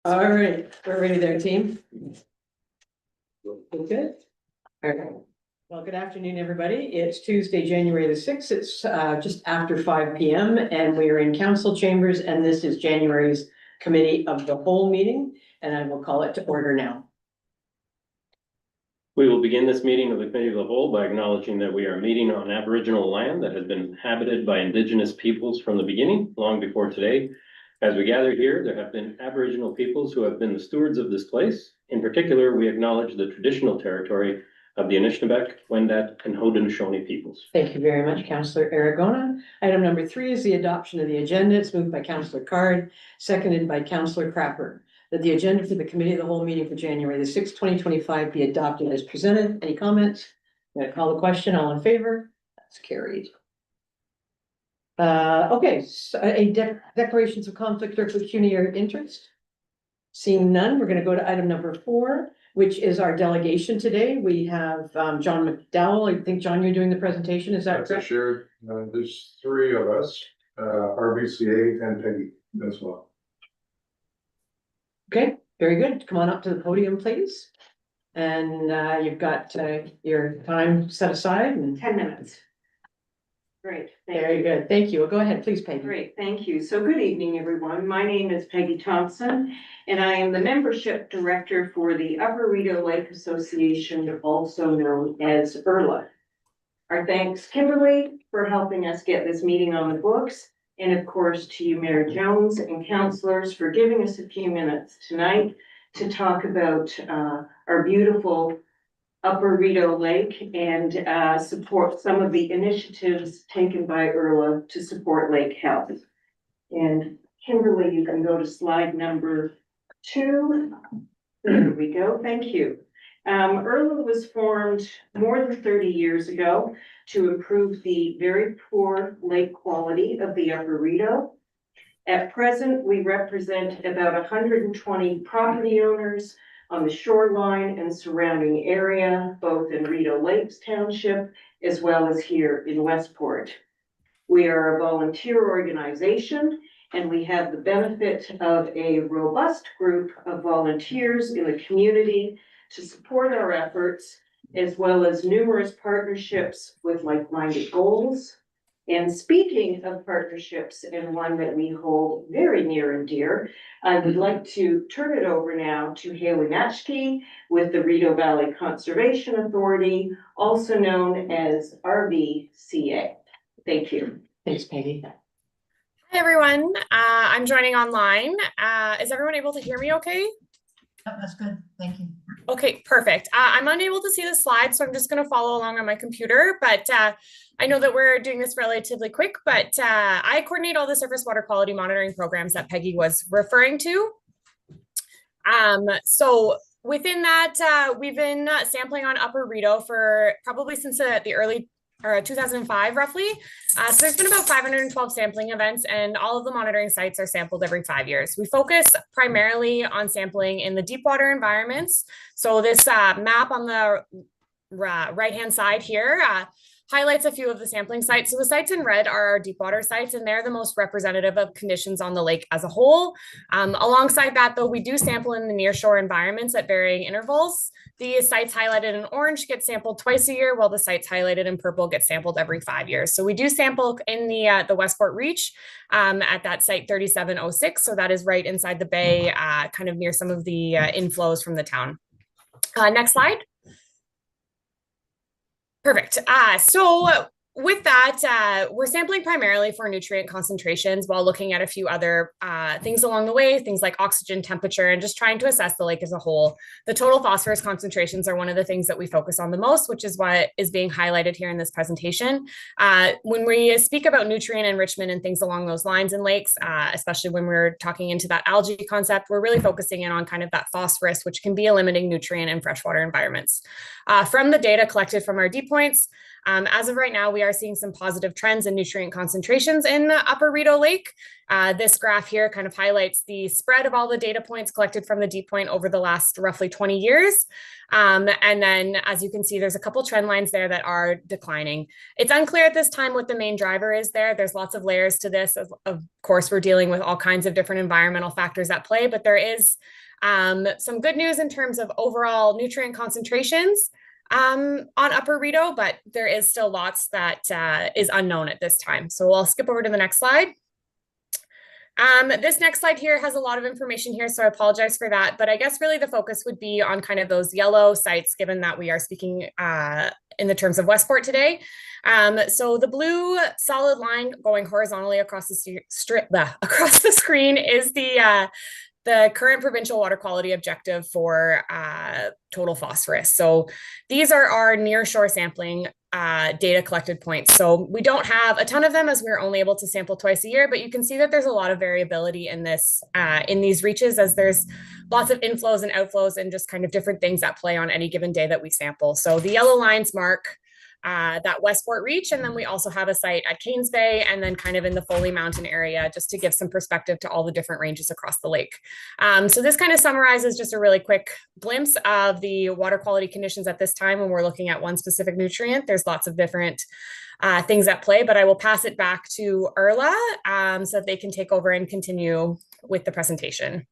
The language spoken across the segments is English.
All right, we're ready there, team. Good. All right. Well, good afternoon, everybody. It's Tuesday, January the 6th. It's just after 5 p.m. and we are in council chambers, and this is January's committee of the whole meeting, and I will call it to order now. We will begin this meeting of the Committee of the Whole by acknowledging that we are meeting on Aboriginal land that has been inhabited by Indigenous peoples from the beginning, long before today. As we gather here, there have been Aboriginal peoples who have been the stewards of this place. In particular, we acknowledge the traditional territory of the Anishinaabe, Wendat, and Haudenosaunee peoples. Thank you very much, Councillor Aragona. Item number 3 is the adoption of the agenda. It's moved by Councillor Card, seconded by Councillor Crapper. That the agenda for the Committee of the Whole meeting for January the 6th, 2025 be adopted as presented. Any comments? I'm going to call the question. All in favor? That's carried. Okay, so declarations of conflict or pecuniary interest. Seeing none, we're going to go to item number 4, which is our delegation today. We have John McDowell. I think, John, you're doing the presentation. Is that correct? Sure. There's 3 of us, RBCA and Peggy as well. Okay, very good. Come on up to the podium, please. And you've got your time set aside and 10 minutes. Great. Very good. Thank you. Well, go ahead, please, Peggy. Great, thank you. So good evening, everyone. My name is Peggy Thompson, and I am the membership director for the Upper Rideau Lake Association, also known as URLA. Our thanks, Kimberly, for helping us get this meeting on the books. And of course, to you, Mayor Jones, and councillors for giving us a few minutes tonight to talk about our beautiful Upper Rideau Lake and support some of the initiatives taken by URLA to support lake health. And Kimberly, you can go to slide number 2. There we go. Thank you. URLA was formed more than 30 years ago to improve the very poor lake quality of the Upper Rideau. At present, we represent about 120 property owners on the shoreline and surrounding area, both in Rideau Lakes Township, as well as here in Westport. We are a volunteer organization, and we have the benefit of a robust group of volunteers in the community to support our efforts, as well as numerous partnerships with like-minded goals. And speaking of partnerships, and one that we hold very near and dear, I would like to turn it over now to Haley Matschke with the Rideau Valley Conservation Authority, also known as RVCA. Thank you. Thanks, Peggy. Hi, everyone. I'm joining online. Is everyone able to hear me okay? That's good. Thank you. Okay, perfect. I'm unable to see the slides, so I'm just going to follow along on my computer, but I know that we're doing this relatively quick, but I coordinate all the surface water quality monitoring programs that Peggy was referring to. So within that, we've been sampling on Upper Rideau for probably since the early 2005 roughly. So there's been about 512 sampling events, and all of the monitoring sites are sampled every 5 years. We focus primarily on sampling in the deep water environments. So this map on the right-hand side here highlights a few of the sampling sites. So the sites in red are our deep water sites, and they're the most representative of conditions on the lake as a whole. Alongside that, though, we do sample in the nearshore environments at varying intervals. The sites highlighted in orange get sampled twice a year, while the sites highlighted in purple get sampled every 5 years. So we do sample in the Westport Reach at that site 3706. So that is right inside the bay, kind of near some of the inflows from the town. Next slide. Perfect. So with that, we're sampling primarily for nutrient concentrations while looking at a few other things along the way, things like oxygen temperature, and just trying to assess the lake as a whole. The total phosphorus concentrations are one of the things that we focus on the most, which is what is being highlighted here in this presentation. When we speak about nutrient enrichment and things along those lines in lakes, especially when we're talking into that algae concept, we're really focusing in on kind of that phosphorus, which can be a limiting nutrient in freshwater environments. From the data collected from our deep points, As of right now, we are seeing some positive trends in nutrient concentrations in Upper Rideau Lake. This graph here kind of highlights the spread of all the data points collected from the deep point over the last roughly 20 years. And then, as you can see, there's a couple trend lines there that are declining. It's unclear at this time what the main driver is there. There's lots of layers to this. Of course, we're dealing with all kinds of different environmental factors at play, but there is some good news in terms of overall nutrient concentrations on Upper Rideau, but there is still lots that is unknown at this time. So I'll skip over to the next slide. This next slide here has a lot of information here, so I apologize for that. But I guess really the focus would be on kind of those yellow sites, given that we are speaking in the terms of Westport today. So the blue solid line going horizontally across the screen is the current provincial water quality objective for total phosphorus. So these are our near shore sampling data collected points. So we don't have a ton of them as we're only able to sample twice a year, but you can see that there's a lot of variability in this in these reaches, as there's lots of inflows and outflows and just kind of different things at play on any given day that we sample. So the yellow lines mark that Westport reach, and then we also have a site at Canes Bay and then kind of in the Foley Mountain area, just to give some perspective to all the different ranges across the lake. So this kind of summarizes just a really quick glimpse of the water quality conditions at this time when we're looking at one specific nutrient. There's lots of different things at play, but I will pass it back to Erla so that they can take over and continue with the presentation.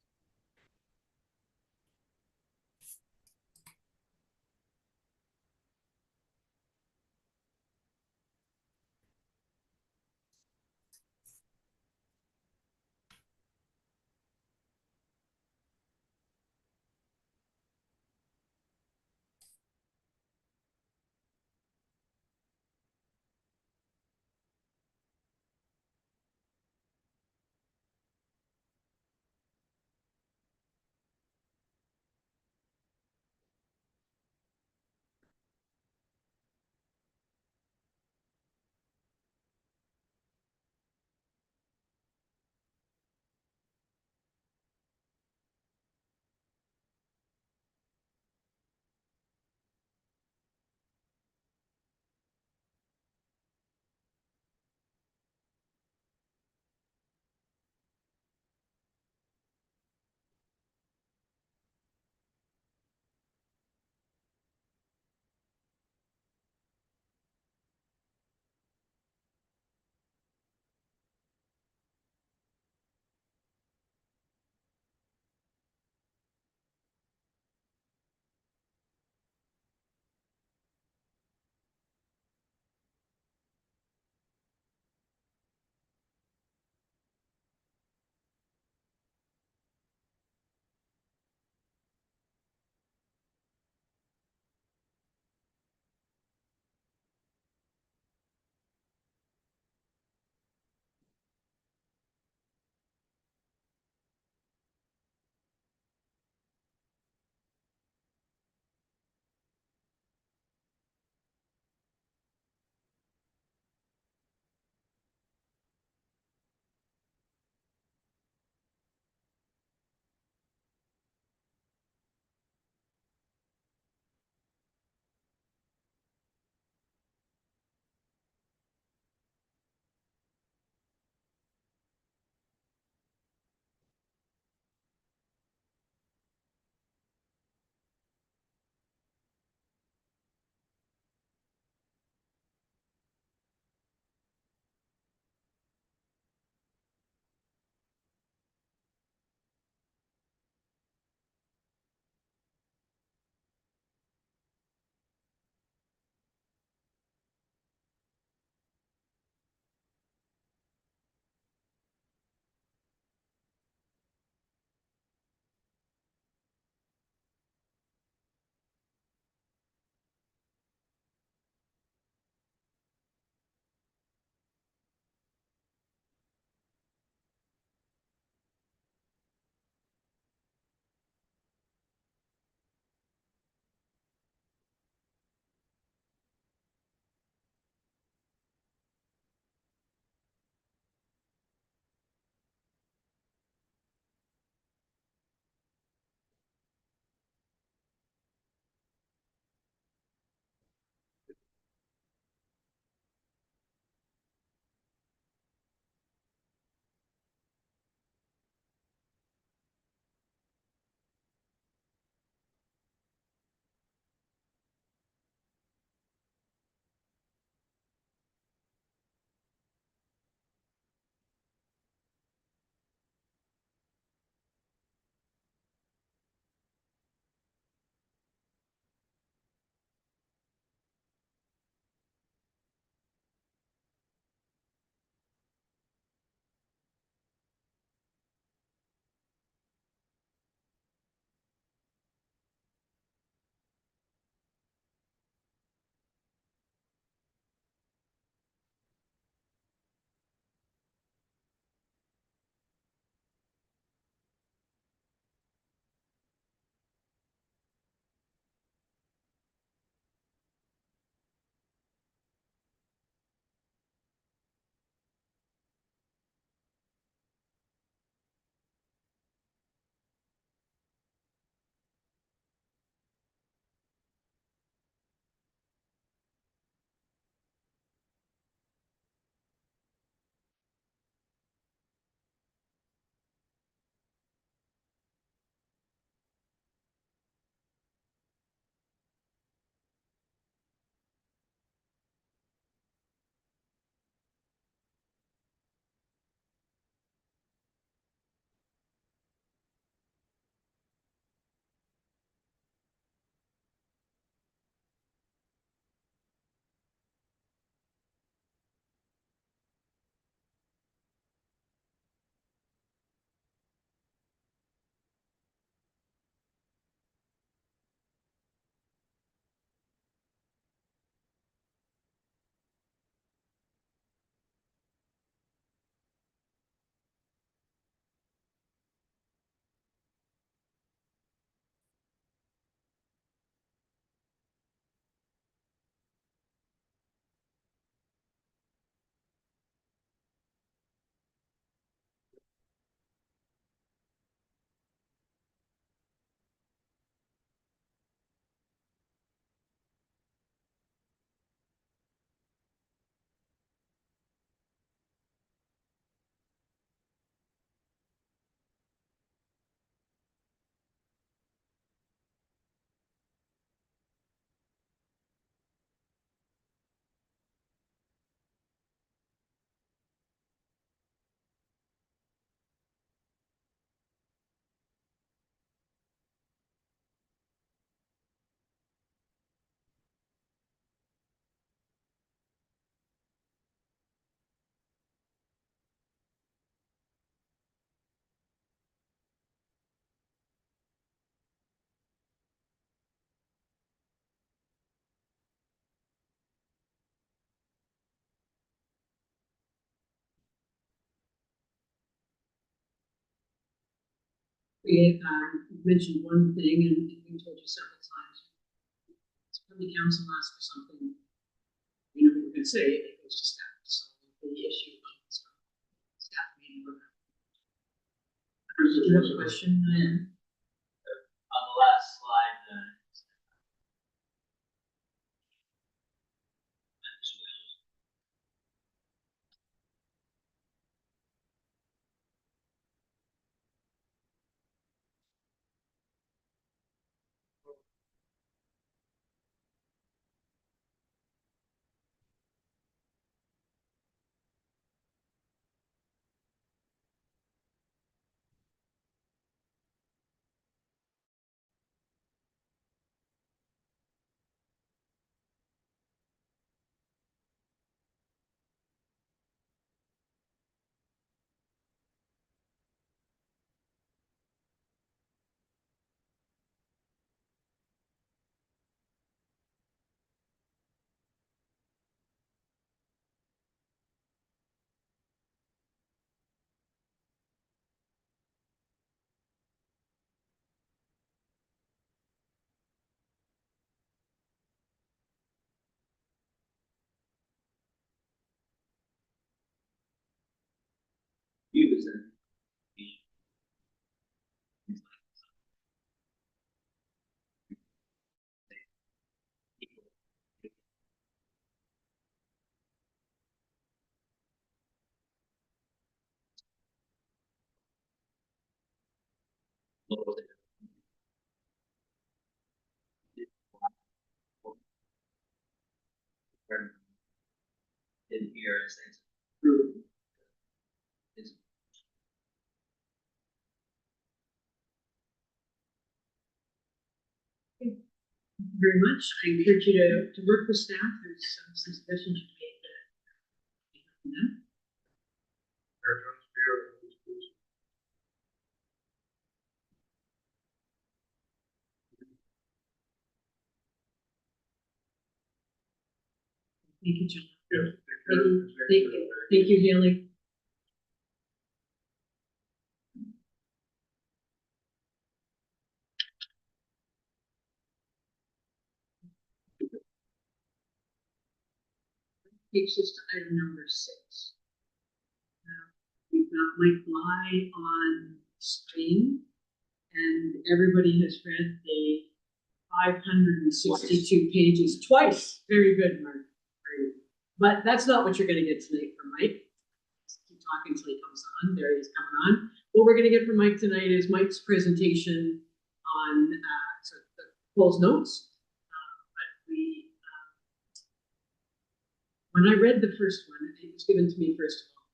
We mentioned one thing and we told you several times. When the council asks for something, you know, we can say it goes to staff, so the issue of staff meeting. Did you have a question? On the last slide, views and in here as things improve. Thank you very much. I encourage you to work with staff. There's some suggestions you made that. Thank you, John. Thank you, Haley. Takes us to item number 6. We've got Mike Bly on screen, and everybody has read the 562 pages twice. Very good, Mark. But that's not what you're going to get tonight from Mike. Keep talking until he comes on. There he is coming on. What we're going to get from Mike tonight is Mike's presentation on so the closed notes. When I read the first one, it was given to me first of all,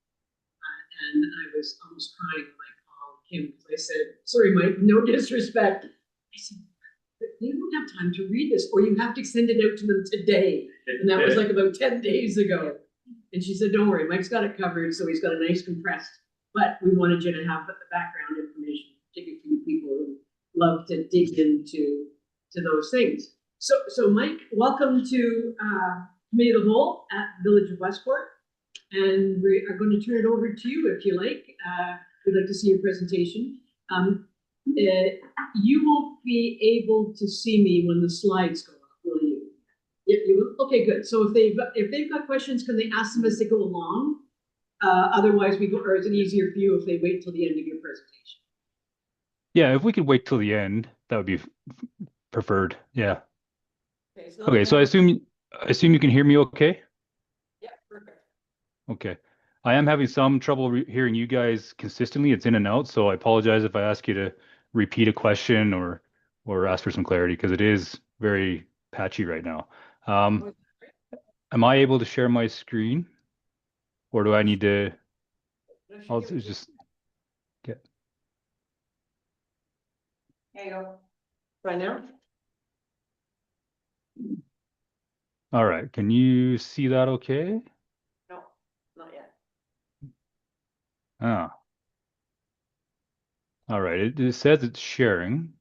and I was almost crying when I called him because I said, "Sorry, Mike, no disrespect." I said, "They don't have time to read this, or you have to send it out to them today." And that was like about 10 days ago. And she said, "Don't worry, Mike's got it covered, so he's got a nice compressed. But we wanted you to have the background information, particularly for you people who love to dig into those things." So Mike, welcome to Committee of the Whole at Village of Westport. And we are going to turn it over to you if you like. We'd like to see your presentation. You won't be able to see me when the slides go up, will you? Yeah, you will? Okay, good. So if they've got questions, can they ask them as they go along? Otherwise, or is it easier for you if they wait till the end of your presentation? Yeah, if we could wait till the end, that would be preferred. Yeah. Okay, so I assume you can hear me okay? Yeah, perfect. Okay. I am having some trouble hearing you guys consistently. It's in and out, so I apologize if I ask you to repeat a question or ask for some clarity because it is very patchy right now. Am I able to share my screen, or do I need to? I'll just get. There you go. Right now? All right. Can you see that okay? No, not yet. Ah. All right. It says it's sharing,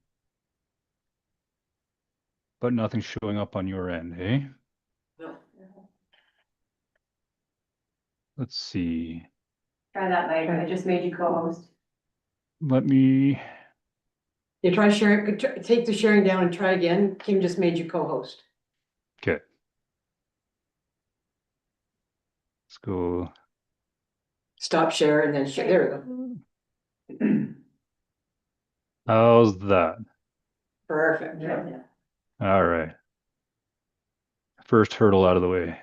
but nothing's showing up on your end, hey? No. Let's see. Try that later. I just made you co-host. Let me You try sharing, take the sharing down and try again. Kim just made you co-host. Okay. Let's go. Stop share and then share. There we go. How's that? Perfect. All right. First hurdle out of the way.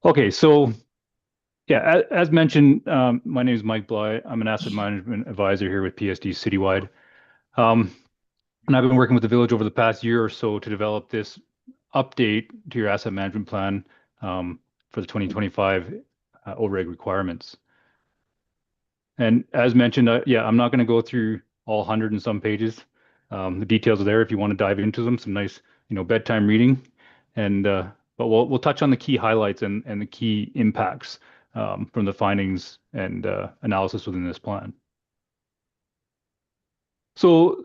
Okay, so yeah, as mentioned, my name is Mike Bly. I'm an asset management advisor here with PSD Citywide. And I've been working with the village over the past year or so to develop this update to your asset management plan for the 2025 OREG requirements. And as mentioned, yeah, I'm not going to go through all 100 and some pages. The details are there if you want to dive into them. Some nice, bedtime reading. And but we'll touch on the key highlights and the key impacts from the findings and analysis within this plan. So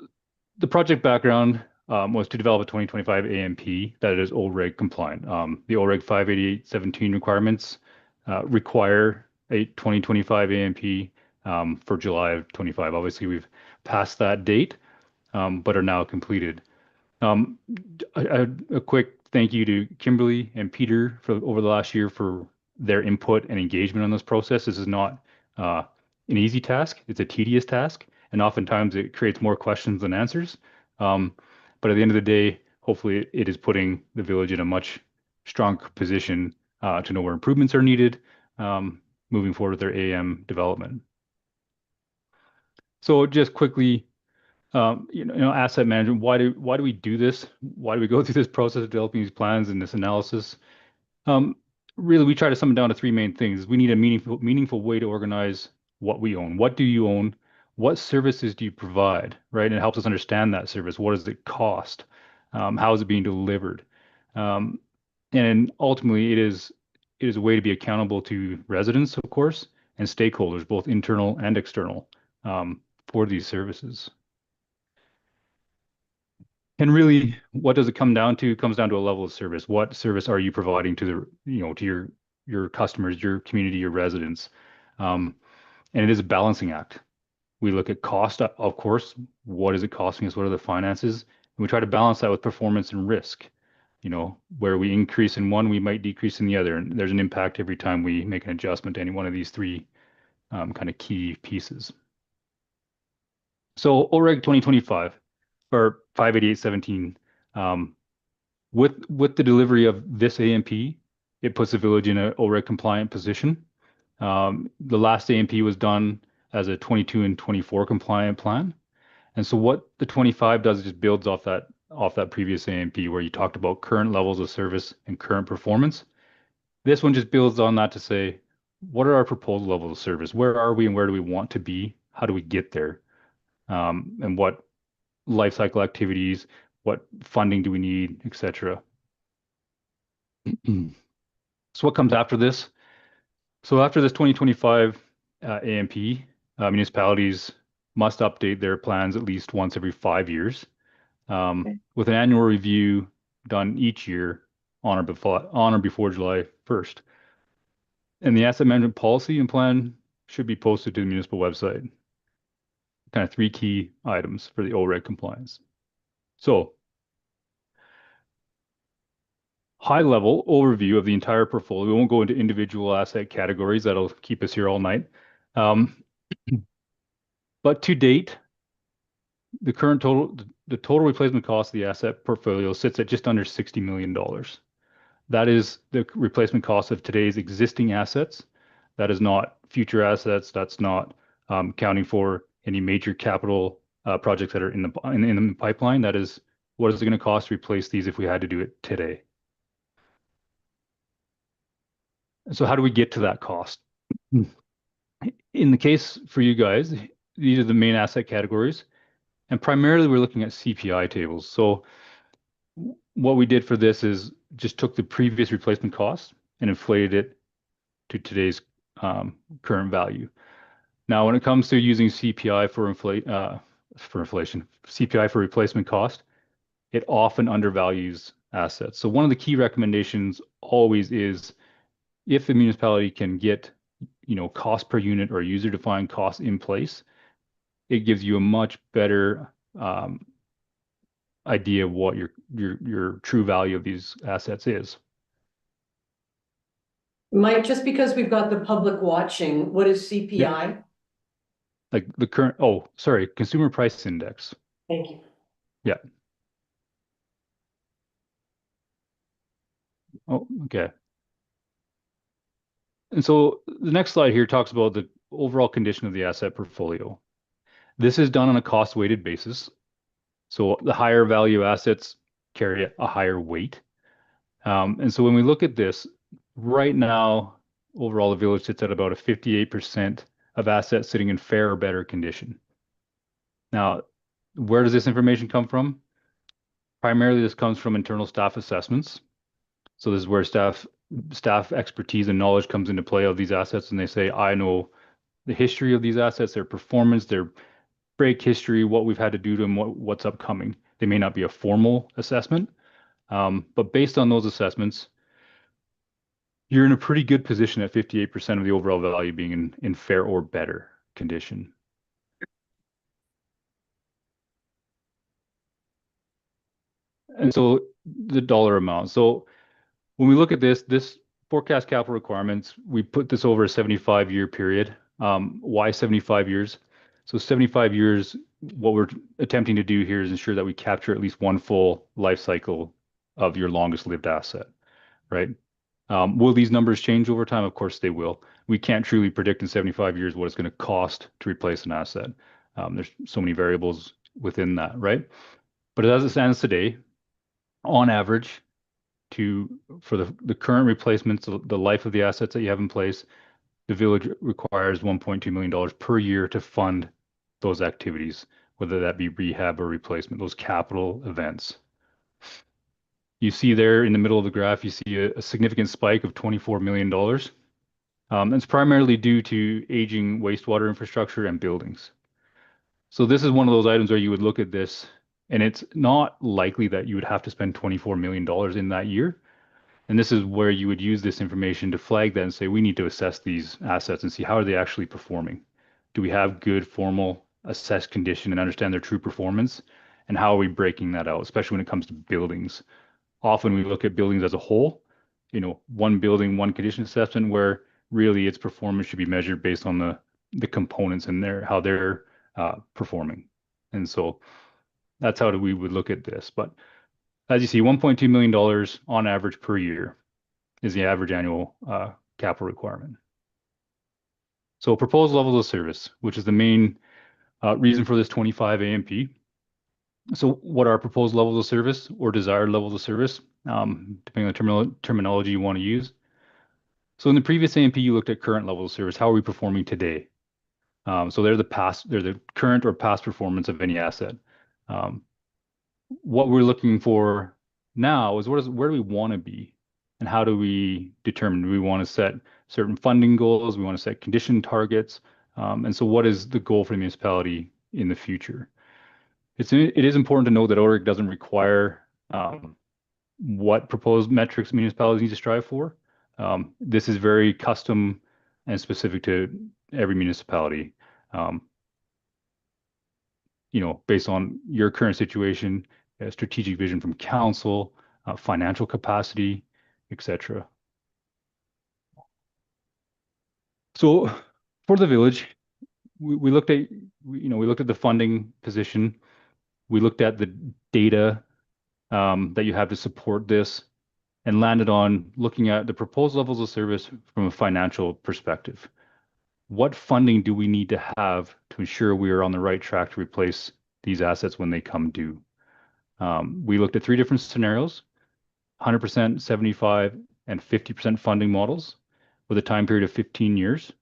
the project background was to develop a 2025 AMP that is OREG compliant. The OREG 58817 requirements require a 2025 AMP for July of 25. Obviously, we've passed that date, but are now completed. A quick thank you to Kimberly and Peter for over the last year for their input and engagement on this process. This is not an easy task. It's a tedious task, and oftentimes it creates more questions than answers. But at the end of the day, hopefully it is putting the village in a much stronger position to know where improvements are needed moving forward with their AM development. So just quickly, asset management, why do we do this? Why do we go through this process of developing these plans and this analysis? Really, we try to sum it down to three main things. We need a meaningful way to organize what we own. What do you own? What services do you provide, right? And it helps us understand that service. What does it cost? How is it being delivered? And ultimately, it is a way to be accountable to residents, of course, and stakeholders, both internal and external, for these services. And really, what does it come down to? It comes down to a level of service. What service are you providing to to your customers, your community, your residents? And it is a balancing act. We look at cost, of course. What is it costing us? What are the finances? And we try to balance that with performance and risk. Where we increase in one, we might decrease in the other. And there's an impact every time we make an adjustment to any one of these three kind of key pieces. So OREG 2025 or 58817, with the delivery of this AMP, it puts the village in an OREG compliant position. The last AMP was done as a 22 and 24 compliant plan. And so what the 25 does is just builds off that previous AMP where you talked about current levels of service and current performance. This one just builds on that to say, what are our proposed levels of service? Where are we and where do we want to be? How do we get there? And what life cycle activities, what funding do we need, etc. So what comes after this? So after this 2025 AMP, municipalities must update their plans at least once every 5 years, with an annual review done each year on or before July 1st. And the asset management policy and plan should be posted to the municipal website. Kind of three key items for the OREG compliance. So, high-level overview of the entire portfolio. We won't go into individual asset categories. That'll keep us here all night. But to date, the total replacement cost of the asset portfolio sits at just under $60 million. That is the replacement cost of today's existing assets. That is not future assets. That's not counting for any major capital projects that are in the pipeline. That is, what is it going to cost to replace these if we had to do it today? So how do we get to that cost? In the case for you guys, these are the main asset categories. And primarily we're looking at CPI tables. So what we did for this is just took the previous replacement cost and inflated it to today's current value. Now, when it comes to using CPI for inflation, CPI for replacement cost, it often undervalues assets. So one of the key recommendations always is if the municipality can get cost per unit or user-defined cost in place, it gives you a much better idea of what your true value of these assets is. Mike, just because we've got the public watching, what is CPI? Like the Consumer Price Index. Thank you. Yeah. Oh, okay. And so the next slide here talks about the overall condition of the asset portfolio. This is done on a cost-weighted basis. So the higher value assets carry a higher weight. And so when we look at this, right now, overall, the village sits at about a 58% of assets sitting in fair or better condition. Now, where does this information come from? Primarily, this comes from internal staff assessments. So this is where staff expertise and knowledge comes into play of these assets, and they say, I know the history of these assets, their performance, their break history, what we've had to do to them, what's upcoming. They may not be a formal assessment, but based on those assessments, you're in a pretty good position at 58% of the overall value being in fair or better condition. And so the dollar amount. So when we look at this forecast capital requirements, we put this over a 75-year period. Why 75 years? So 75 years, what we're attempting to do here is ensure that we capture at least one full life cycle of your longest lived asset, right? Will these numbers change over time? Of course they will. We can't truly predict in 75 years what it's going to cost to replace an asset. There's so many variables within that, right? But as it stands today, on average, for the current replacements, the life of the assets that you have in place, the village requires $1.2 million per year to fund those activities, whether that be rehab or replacement, those capital events. You see there in the middle of the graph, you see a significant spike of $24 million. It's primarily due to aging wastewater infrastructure and buildings. So this is one of those items where you would look at this, and it's not likely that you would have to spend $24 million in that year. And this is where you would use this information to flag that and say, we need to assess these assets and see how are they actually performing. Do we have good formal assessed condition and understand their true performance? And how are we breaking that out, especially when it comes to buildings? Often we look at buildings as a whole, one building, one condition assessment, where really its performance should be measured based on the components and how they're performing. And so that's how we would look at this. But as you see, $1.2 million on average per year is the average annual capital requirement. So proposed levels of service, which is the main reason for this 25 AMP. So what are proposed levels of service or desired levels of service, depending on the terminology you want to use? So in the previous AMP, you looked at current levels of service. How are we performing today? So they're the current or past performance of any asset. What we're looking for now is where do we want to be, and how do we determine? Do we want to set certain funding goals? We want to set condition targets, and so what is the goal for the municipality in the future? It is important to know that ORIC doesn't require what proposed metrics municipalities need to strive for. This is very custom and specific to every municipality. Based on your current situation, strategic vision from council, financial capacity, etc. So for the village, we looked at the funding position. We looked at the data that you have to support this, and landed on looking at the proposed levels of service from a financial perspective. What funding do we need to have to ensure we are on the right track to replace these assets when they come due? We looked at 3 different scenarios: 100%, 75, and 50% funding models with a time period of 15 years.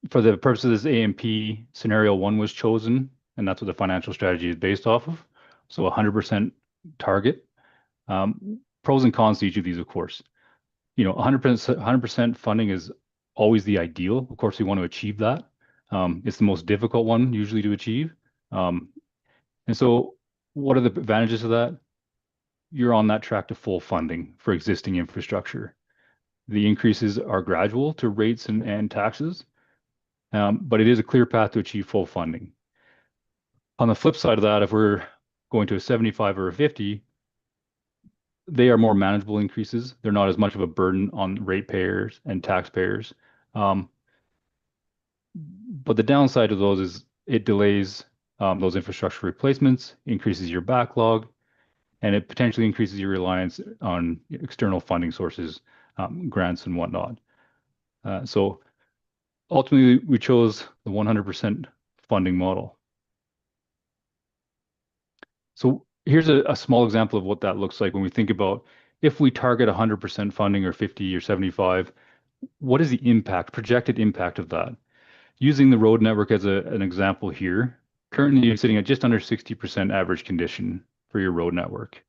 For the purpose of this AMP, scenario 1 was chosen, and that's what the financial strategy is based off of. So 100% target. Pros and cons to each of these, of course. 100% funding is always the ideal. Of course, we want to achieve that. It's the most difficult one usually to achieve. And so what are the advantages of that? You're on that track to full funding for existing infrastructure. The increases are gradual to rates and taxes, but it is a clear path to achieve full funding. On the flip side of that, if we're going to a 75 or a 50, they are more manageable increases. They're not as much of a burden on ratepayers and taxpayers. But the downside of those is it delays those infrastructure replacements, increases your backlog, and it potentially increases your reliance on external funding sources, grants and whatnot. So ultimately, we chose the 100% funding model. So here's a small example of what that looks like when we think about if we target 100% funding or 50 or 75, what is the impact, projected impact of that? Using the road network as an example here, currently you're sitting at just under 60% average condition for your road network.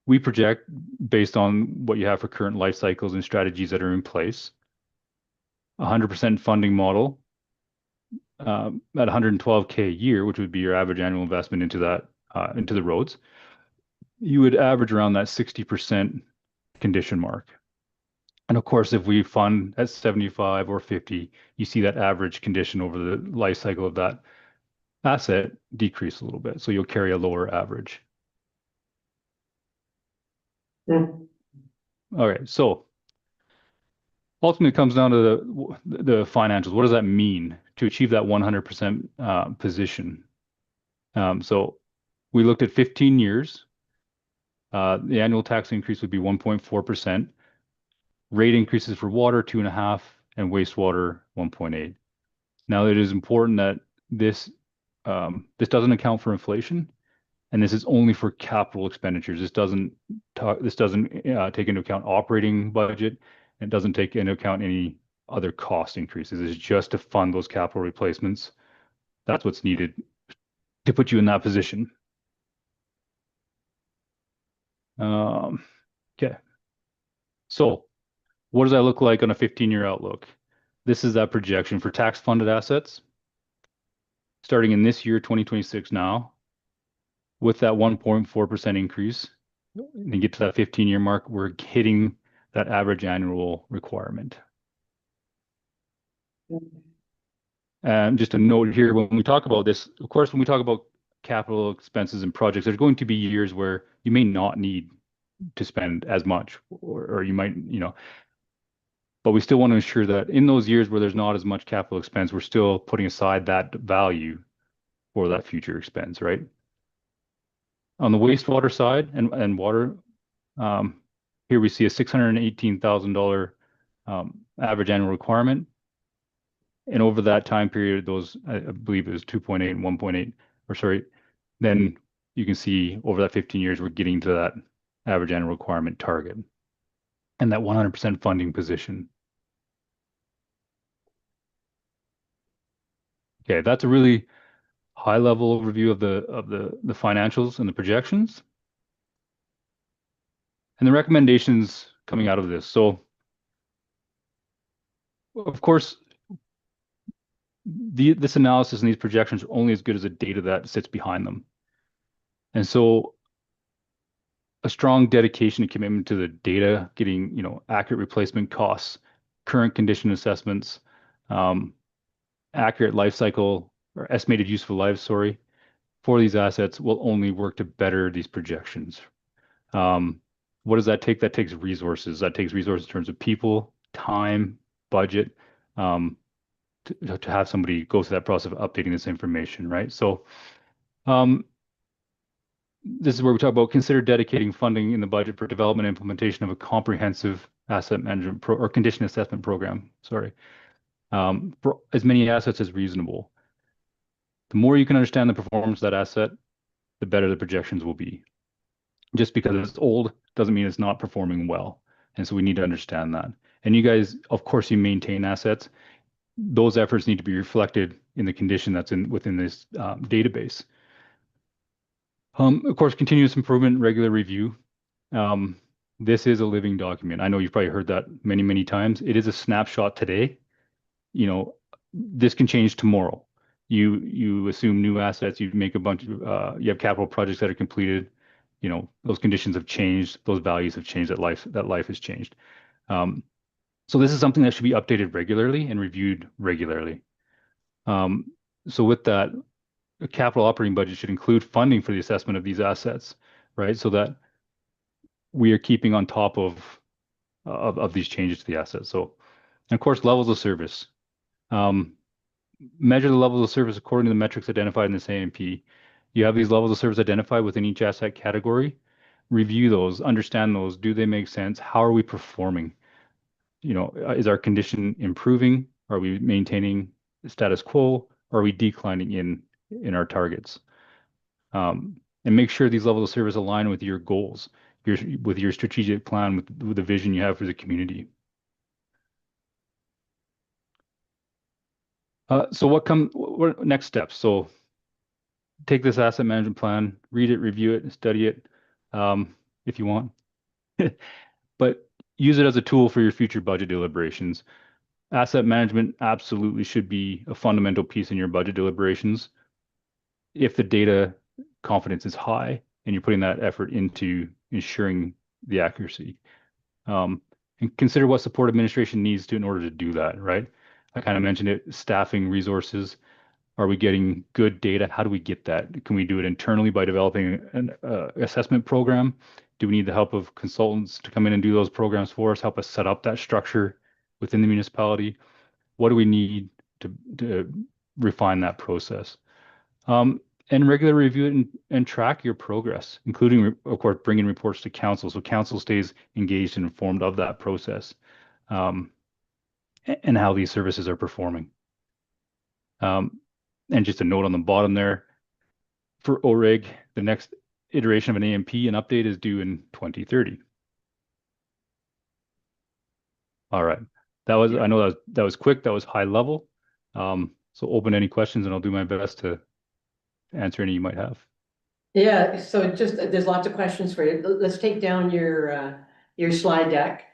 We project, based on what you have for current life cycles and strategies that are in place, 100% funding model at 112K a year, which would be your average annual investment into that into the roads, you would average around that 60% condition mark. And of course, if we fund at 75 or 50, you see that average condition over the life cycle of that asset decrease a little bit. So you'll carry a lower average. Mm. Okay, so ultimately it comes down to the financials. What does that mean to achieve that 100% position? So we looked at 15 years. The annual tax increase would be 1.4%. Rate increases for water, 2.5%, and wastewater, 1.8%. Now, it is important that this doesn't account for inflation, and this is only for capital expenditures. This doesn't take into account operating budget. It doesn't take into account any other cost increases. It's just to fund those capital replacements. That's what's needed to put you in that position. Okay. So what does that look like on a 15-year outlook? This is that projection for tax-funded assets starting in this year, 2026 now, with that 1.4% increase, and get to that 15-year mark, we're hitting that average annual requirement. And just a note here, when we talk about this, of course, when we talk about capital expenses and projects, there's going to be years where you may not need to spend as much, or you might, but we still want to ensure that in those years where there's not as much capital expense, we're still putting aside that value for that future expense, right? On the wastewater side and water, here we see a $618,000 average annual requirement. And over that time period, those, I believe it was 2.8 and 1.8, or sorry, then you can see over that 15 years, we're getting to that average annual requirement target and that 100% funding position. Okay, that's a really high level overview of the financials and the projections and the recommendations coming out of this. So, of course, this analysis and these projections are only as good as the data that sits behind them. And so a strong dedication and commitment to the data, getting, accurate replacement costs, current condition assessments, accurate life cycle or estimated useful lives, for these assets will only work to better these projections. What does that take? That takes resources. That takes resources in terms of people, time, budget, to have somebody go through that process of updating this information, right? So this is where we talk about consider dedicating funding in the budget for development and implementation of a comprehensive asset management or condition assessment program, for as many assets as reasonable. The more you can understand the performance of that asset, the better the projections will be. Just because it's old doesn't mean it's not performing well. And so we need to understand that. And you guys, of course, you maintain assets. Those efforts need to be reflected in the condition that's within this database. Of course, continuous improvement, regular review. This is a living document. I know you've probably heard that many, many times. It is a snapshot today. This can change tomorrow. You assume new assets, you make a bunch of, you have capital projects that are completed. Those conditions have changed, those values have changed, that life has changed. So this is something that should be updated regularly and reviewed regularly. So with that, a capital operating budget should include funding for the assessment of these assets, right? So that we are keeping on top of these changes to the assets. So, and of course, levels of service. Measure the levels of service according to the metrics identified in this AMP. You have these levels of service identified within each asset category. Review those, understand those. Do they make sense? How are we performing? You know, is our condition improving? Are we maintaining the status quo? Or are we declining in our targets? And make sure these levels of service align with your goals, with your strategic plan, with the vision you have for the community. So what next steps? So take this asset management plan, read it, review it, study it, if you want, but use it as a tool for your future budget deliberations. Asset management absolutely should be a fundamental piece in your budget deliberations if the data confidence is high and you're putting that effort into ensuring the accuracy. And consider what support administration needs to in order to do that, right? I kind of mentioned it, staffing, resources. Are we getting good data? How do we get that? Can we do it internally by developing an assessment program? Do we need the help of consultants to come in and do those programs for us, help us set up that structure within the municipality? What do we need to refine that process? And regularly review it and track your progress, including, of course, bringing reports to council, so council stays engaged and informed of that process, and how these services are performing. And just a note on the bottom there, for OREG, the next iteration of an AMP and update is due in 2030. All right, I know that was quick, that was high level. So open any questions and I'll do my best to answer any you might have. Yeah, so just, there's lots of questions for you. Let's take down your slide deck.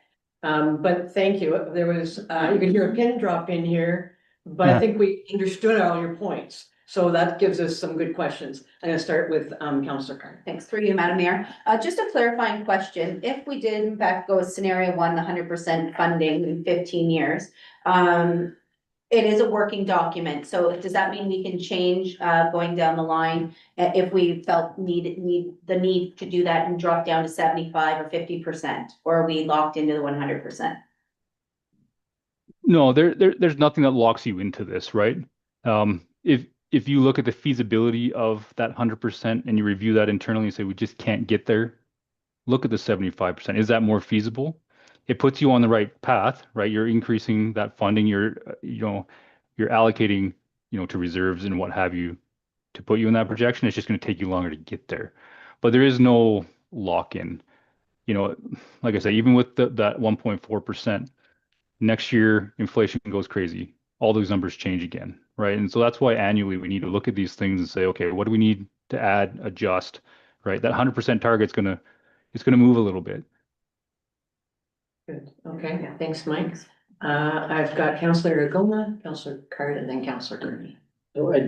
But thank you. There was, you can hear a pin drop in here, but I think we understood all your points. So that gives us some good questions. I'm gonna start with, Councillor Carr. Thanks through you, Madam Mayor. Just a clarifying question. If we did in fact go with scenario one, 100% funding in 15 years, it is a working document. So does that mean we can change going down the line if we felt the need to do that and drop down to 75 or 50%? Or are we locked into the 100%? No, there's nothing that locks you into this, right? If you look at the feasibility of that 100% and you review that internally and say we just can't get there, look at the 75%. Is that more feasible? It puts you on the right path, right? You're increasing that funding. You're allocating, to reserves and what have you to put you in that projection. It's just going to take you longer to get there, but there is no lock-in. Like I said, even with that 1.4%, next year inflation goes crazy. All those numbers change again, right? And so that's why annually we need to look at these things and say, okay, what do we need to add, adjust, right? That 100% target's gonna move a little bit. Good, okay, thanks, Mike. I've got Councillor Goma, Councillor Card, and then Councillor Gurney. So I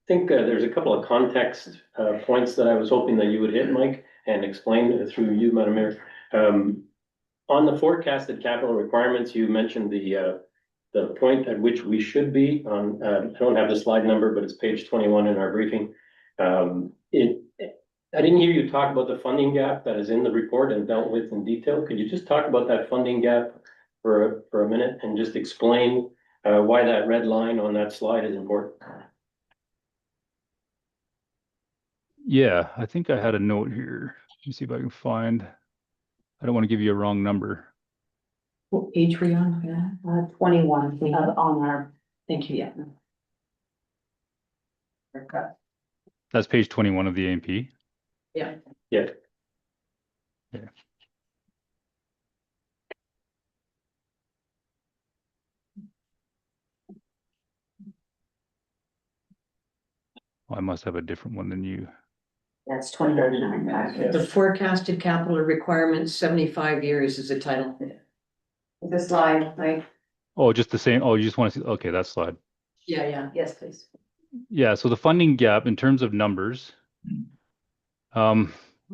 think there's a couple of context points that I was hoping that you would hit, Mike, and explain through you, Madam Mayor. On the forecasted capital requirements, you mentioned the point at which we should be on, I don't have the slide number, but it's page 21 in our briefing. I didn't hear you talk about the funding gap that is in the report and dealt with in detail. Could you just talk about that funding gap for a minute and just explain why that red line on that slide is important? Yeah, I think I had a note here. Let me see if I can find. I don't want to give you a wrong number. What page were you on? 21 on our. Thank you, yeah. That's page 21 of the AMP. Yeah. Yeah. Yeah. I must have a different one than you. That's 29. The forecasted capital requirements, 75 years is the title. The slide, right? Oh, just the same. Oh, you just want to see. Okay, that slide. Yeah. Yes, please. Yeah. So the funding gap in terms of numbers,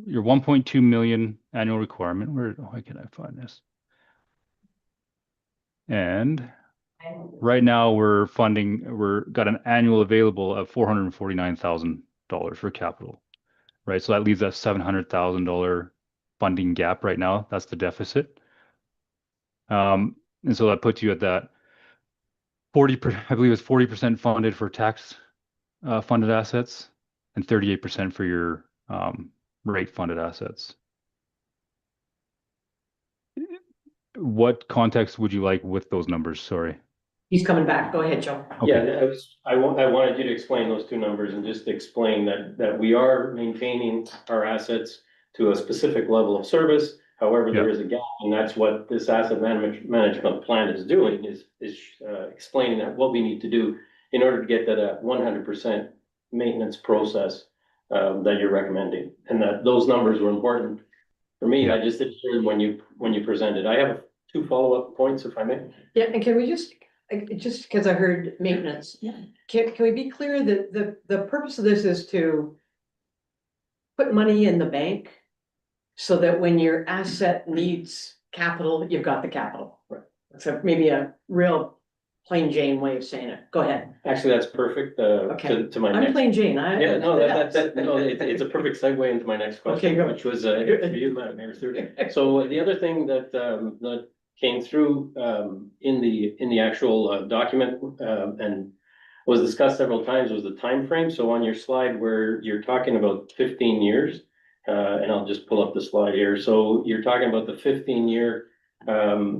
your 1.2 million annual requirement. Why can I find this? And right now we're got an annual available of $449,000 for capital, right? So that leaves that $700,000 funding gap right now. That's the deficit. And so that puts you at that 40%, I believe it's 40% funded for tax funded assets and 38% for your rate funded assets. What context would you like with those numbers? Sorry. He's coming back. Go ahead, Joe. Yeah, Okay. I wanted you to explain those two numbers and just explain that we are maintaining our assets to a specific level of service. However, there is a gap, and that's what this asset management plan is doing, is explaining that what we need to do in order to get to that 100% maintenance process that you're recommending, and that those numbers were important for me. Yeah. I just didn't hear when you presented. I have two follow-up points, if I may. Yeah, and can we just because I heard maintenance, can we be clear that the purpose of this is to put money in the bank so that when your asset needs capital, you've got the capital? Right. So maybe a real plain Jane way of saying it. Go ahead. Actually, that's perfect, Okay. to my I'm next. plain Jane. Yeah, no, it's a perfect segue into my next question, Okay, go. which was, for you, Madam Mayor, through. So the other thing that came through, in the actual, document, and was discussed several times was the time frame. So on your slide where you're talking about 15 years, and I'll just pull up the slide here. So you're talking about the 15-year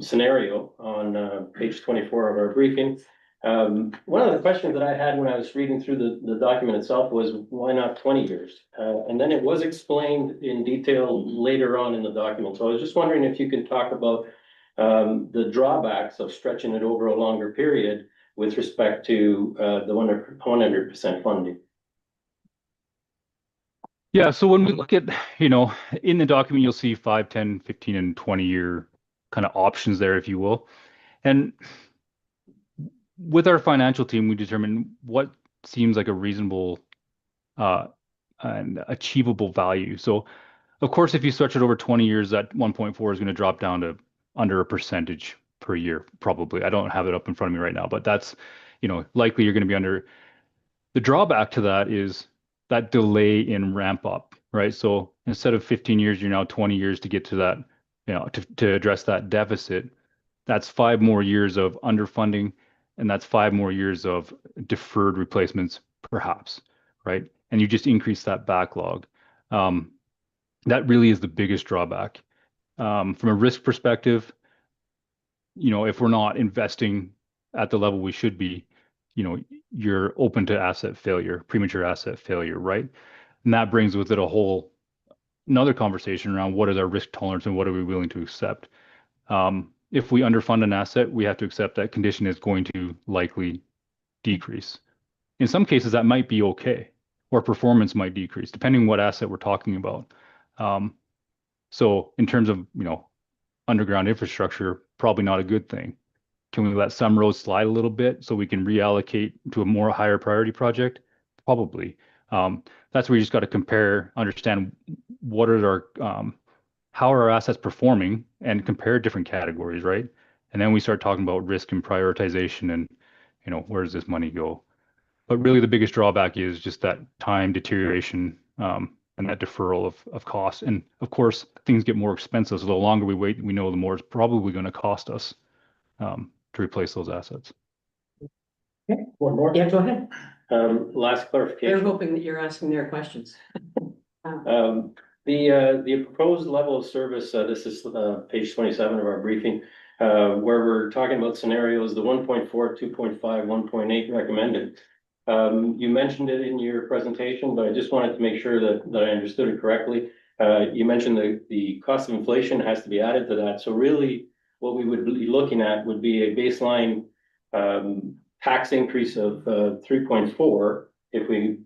scenario on page 24 of our briefing. One of the questions that I had when I was reading through the document itself was, why not 20 years? And then it was explained in detail later on in the document. So I was just wondering if you could talk about the drawbacks of stretching it over a longer period with respect to the 100% funding. Yeah, so when we look at, in the document, you'll see 5, 10, 15, and 20-year kind of options there, if you will. And with our financial team, we determine what seems like a reasonable and achievable value. So, of course, if you stretch it over 20 years, that 1.4 is going to drop down to under 1% per year, probably. I don't have it up in front of me right now, but that's, likely you're going to be under. The drawback to that is that delay in ramp up, right? So instead of 15 years, you're now 20 years to get to that, to address that deficit. That's 5 more years of underfunding, and that's 5 more years of deferred replacements, perhaps, right? And you just increase that backlog. That really is the biggest drawback. From a risk perspective, if we're not investing at the level we should be, you're open to asset failure, premature asset failure, right? And that brings with it another conversation around what is our risk tolerance and what are we willing to accept. If we underfund an asset, we have to accept that condition is going to likely decrease. In some cases, that might be okay, or performance might decrease, depending on what asset we're talking about. So in terms of, underground infrastructure, probably not a good thing. Can we let some roads slide a little bit so we can reallocate to a more higher priority project? Probably. That's where you just got to compare, understand what are our, how are our assets performing, and compare different categories, right? And then we start talking about risk and prioritization and, where does this money go? But really the biggest drawback is just that time deterioration, and that deferral of costs. And of course, things get more expensive. So the longer we wait, we know the more it's probably going to cost us to replace those assets. Okay. One more. Yeah, go ahead. Last They're clarification. hoping that you're asking their questions. The proposed level of service, this is page 27 of our briefing, where we're talking about scenarios, the 1.4, 2.5, 1.8 recommended. You mentioned it in your presentation, but I just wanted to make sure that I understood it correctly. You mentioned the cost of inflation has to be added to that. So really what we would be looking at would be a baseline tax increase of 3.4 if we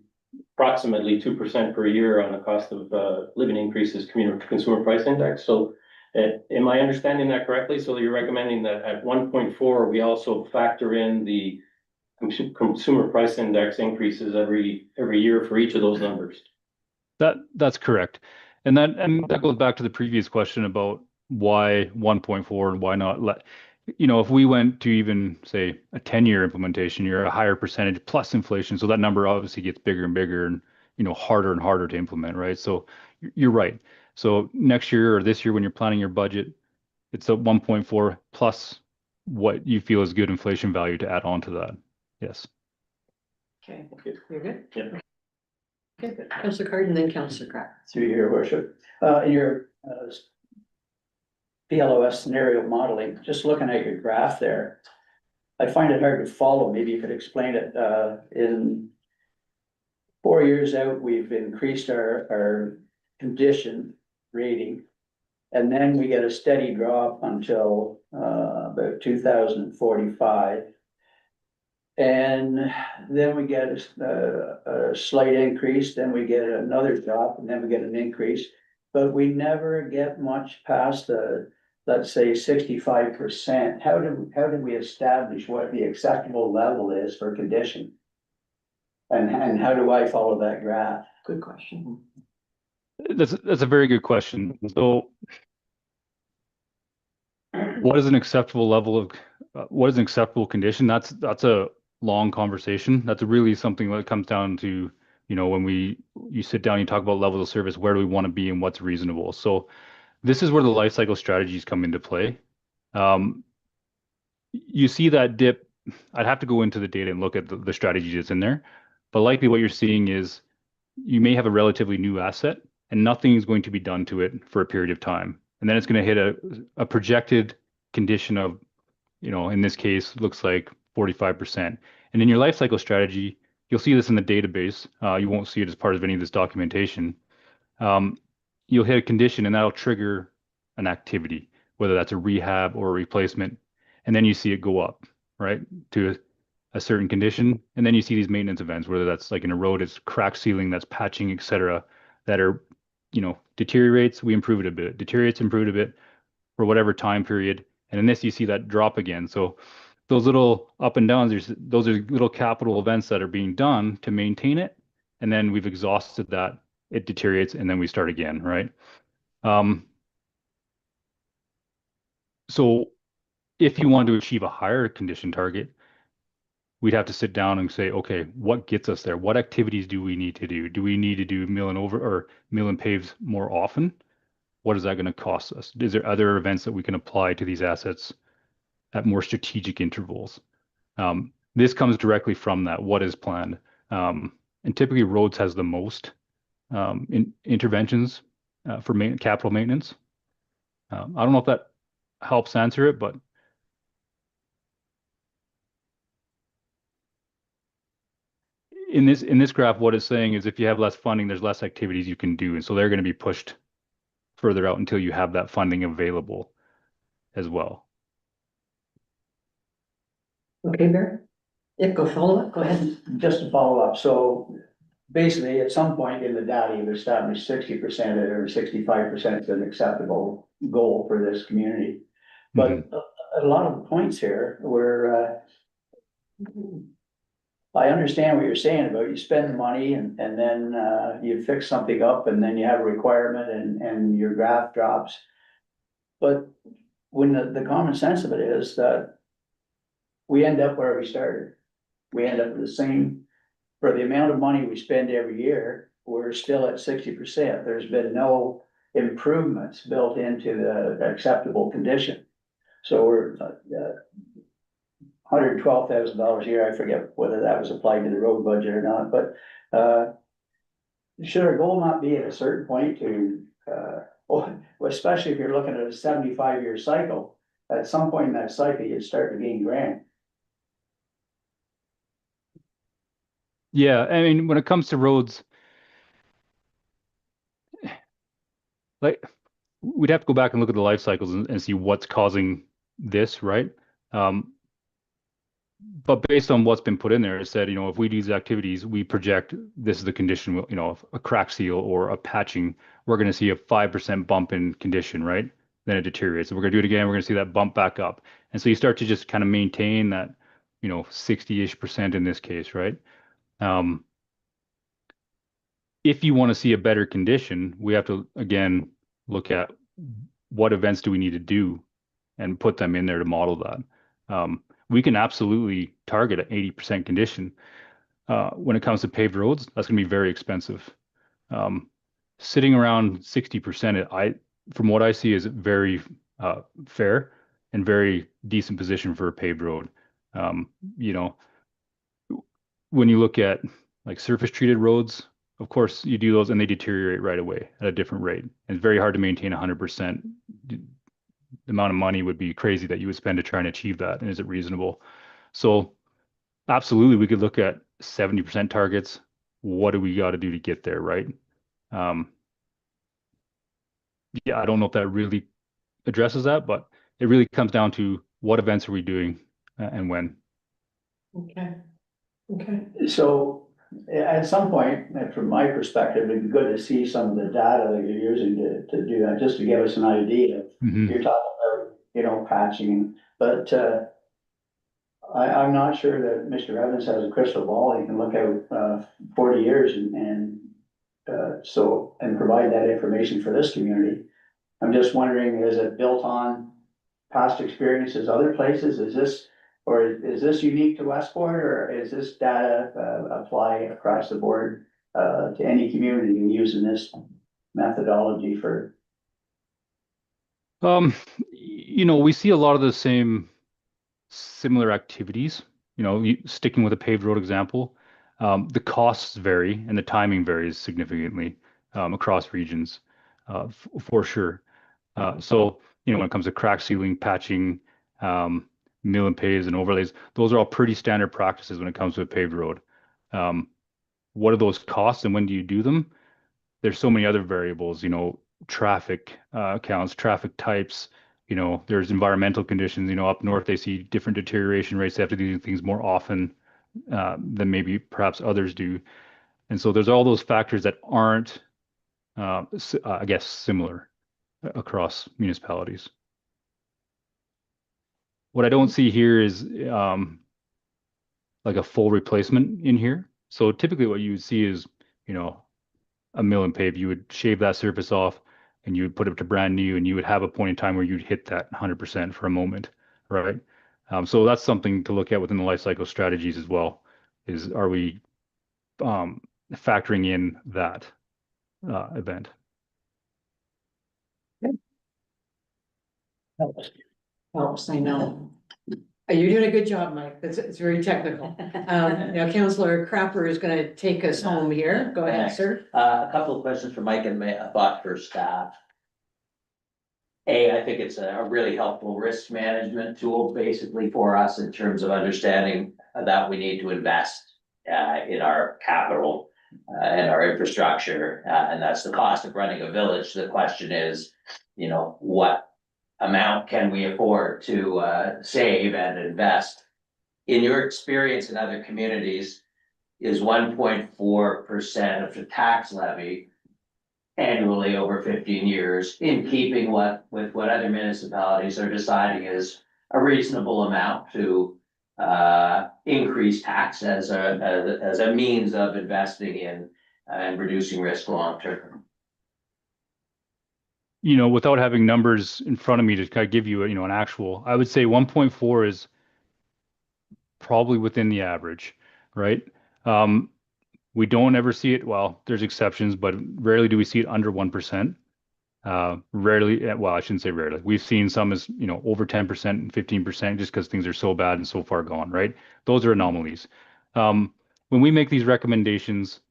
approximately 2% per year on the cost of living increases, consumer price index. So am I understanding that correctly? So you're recommending that at 1.4, we also factor in the consumer price index increases every year for each of those numbers? That's correct. And that goes back to the previous question about why 1.4 and why not let, if we went to even say a 10-year implementation, you're a higher percentage plus inflation. So that number obviously gets bigger and bigger and, harder and harder to implement, right? So you're right. So next year or this year, when you're planning your budget, it's a 1.4 plus what you feel is good inflation value to add on to that. Yes. Okay, you're good? Yeah. Okay, good. Councillor Card and then Councillor Crafter. Through your worship, in your PLOS scenario modeling, just looking at your graph there, I find it hard to follow. Maybe you could explain it. In 4 years out, we've increased our condition rating. And then we get a steady drop until about 2045. And then we get a slight increase, then we get another drop, and then we get an increase. But we never get much past let's say 65%. How do we establish what the acceptable level is for condition? And how do I follow that graph? Good question. That's a very good question. So what is an acceptable level of what is an acceptable condition? That's a long conversation. That's really something that comes down to, when you sit down, you talk about levels of service, where do we want to be and what's reasonable. So this is where the life cycle strategies come into play. You see that dip. I'd have to go into the data and look at the strategy that's in there, but likely what you're seeing is you may have a relatively new asset and nothing is going to be done to it for a period of time. And then it's going to hit a projected condition of, in this case, looks like 45%. And in your life cycle strategy, you'll see this in the database. You won't see it as part of any of this documentation. You'll hit a condition and that'll trigger an activity, whether that's a rehab or a replacement. And then you see it go up, right, to a certain condition. And then you see these maintenance events, whether that's like in a road, it's crack sealing, that's patching, et cetera, that are, deteriorates, we improve it a bit, deteriorates, improve it a bit for whatever time period. And in this, you see that drop again. So those little up and downs, those are little capital events that are being done to maintain it. And then we've exhausted that, it deteriorates, and then we start again, right? So if you want to achieve a higher condition target, we'd have to sit down and say, okay, what gets us there? What activities do we need to do? Do we need to do mill and over or mill and paves more often? What is that going to cost us? Is there other events that we can apply to these assets at more strategic intervals? This comes directly from that, what is planned. And typically roads has the most interventions for capital maintenance. I don't know if that helps answer it, but in this graph, what it's saying is if you have less funding, there's less activities you can do. And so they're going to be pushed further out until you have that funding available as well. Okay, Barry? Yeah, go follow up. Go ahead. Just to follow up, so basically, at some point in the data, you've established 60% or 65% is an acceptable goal for this community. But a lot of the points here were, I understand what you're saying about you spend the money and then you fix something up and then you have a requirement and your graph drops. But when the common sense of it is that we end up where we started. We end up with the same, for the amount of money we spend every year, we're still at 60%. There's been no improvements built into the acceptable condition. So we're $112,000 a year. I forget whether that was applied to the road budget or not, but should our goal not be at a certain point to, especially if you're looking at a 75-year cycle, at some point in that cycle, you start to gain ground. Yeah, I mean, when it comes to roads, like we'd have to go back and look at the life cycles and see what's causing this, right? But based on what's been put in there, it said, if we do these activities, we project this is the condition, a crack seal or a patching, we're going to see a 5% bump in condition, right? Then it deteriorates. So we're going to do it again. We're going to see that bump back up. And so you start to just kind of maintain that, 60-ish% in this case, right? if you want to see a better condition, we have to, again, look at what events do we need to do and put them in there to model that. We can absolutely target an 80% condition. When it comes to paved roads, that's going to be very expensive. Sitting around 60%, from what I see, is very fair and very decent position for a paved road. You know, when you look at like surface treated roads, of course you do those and they deteriorate right away at a different rate. And it's very hard to maintain 100%. The amount of money would be crazy that you would spend to try and achieve that. And is it reasonable? So absolutely, we could look at 70% targets. What do we got to do to get there, right? Yeah, I don't know if that really addresses that, but it really comes down to what events are we doing and when. Okay. Okay. So at some point, from my perspective, it'd be good to see some of the data that you're using to do that, just to give us an idea. Mhm. You're talking about, patching, but I'm not sure that Mr. Evans has a crystal ball. He can look out 40 years and provide that information for this community. I'm just wondering, is it built on past experiences other places? Is this unique to Westport, or is this data apply across the board to any community using this methodology for? We see a lot of the same similar activities, sticking with a paved road example. The costs vary and the timing varies significantly across regions, for sure. So, when it comes to crack sealing, patching, mill and paves and overlays, those are all pretty standard practices when it comes to a paved road. What are those costs and when do you do them? There's so many other variables, traffic counts, traffic types, there's environmental conditions, up north, they see different deterioration rates. They have to do things more often than maybe perhaps others do. And so there's all those factors that aren't, I guess, similar across municipalities. What I don't see here is like a full replacement in here. So typically what you would see is, a mill and pave, you would shave that surface off and you would put it to brand new, and you would have a point in time where you'd hit that 100% for a moment, right? So that's something to look at within the life cycle strategies as well, is are we factoring in that event? Helps, I know. You're doing a good job, Mike. It's very technical. Councillor Crapper is gonna take us home here. Go ahead, sir. A couple of questions for Mike and a thought for staff. I think it's a really helpful risk management tool basically for us in terms of understanding that we need to invest in our capital and our infrastructure, and that's the cost of running a village. The question is, what amount can we afford to save and invest? In your experience in other communities, is 1.4% of the tax levy annually over 15 years in keeping with what other municipalities are deciding is a reasonable amount to increase tax as a means of investing in and reducing risk long term? Without having numbers in front of me to kind of give you, an actual, I would say 1.4 is probably within the average, right? We don't ever see it. Well, there's exceptions, but rarely do we see it under 1%. Rarely, well, I shouldn't say rarely. We've seen some as, over 10% and 15% just because things are so bad and so far gone, right? Those are anomalies. When we make these recommendations,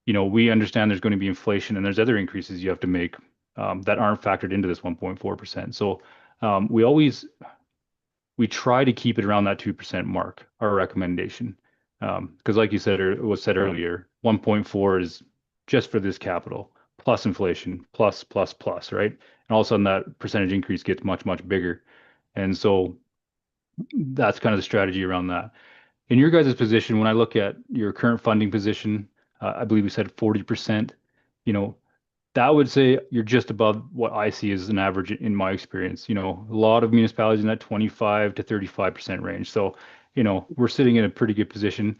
we understand there's going to be inflation and there's other increases you have to make that aren't factored into this 1.4%. So we try to keep it around that 2% mark, our recommendation. Because like you said, or it was said earlier, 1.4 is just for this capital, plus inflation, plus, right? And all of a sudden that percentage increase gets much, much bigger. And so that's kind of the strategy around that. In your guys' position, when I look at your current funding position, I believe we said 40%, that would say you're just above what I see as an average in my experience. A lot of municipalities in that 25 to 35% range. So, we're sitting in a pretty good position.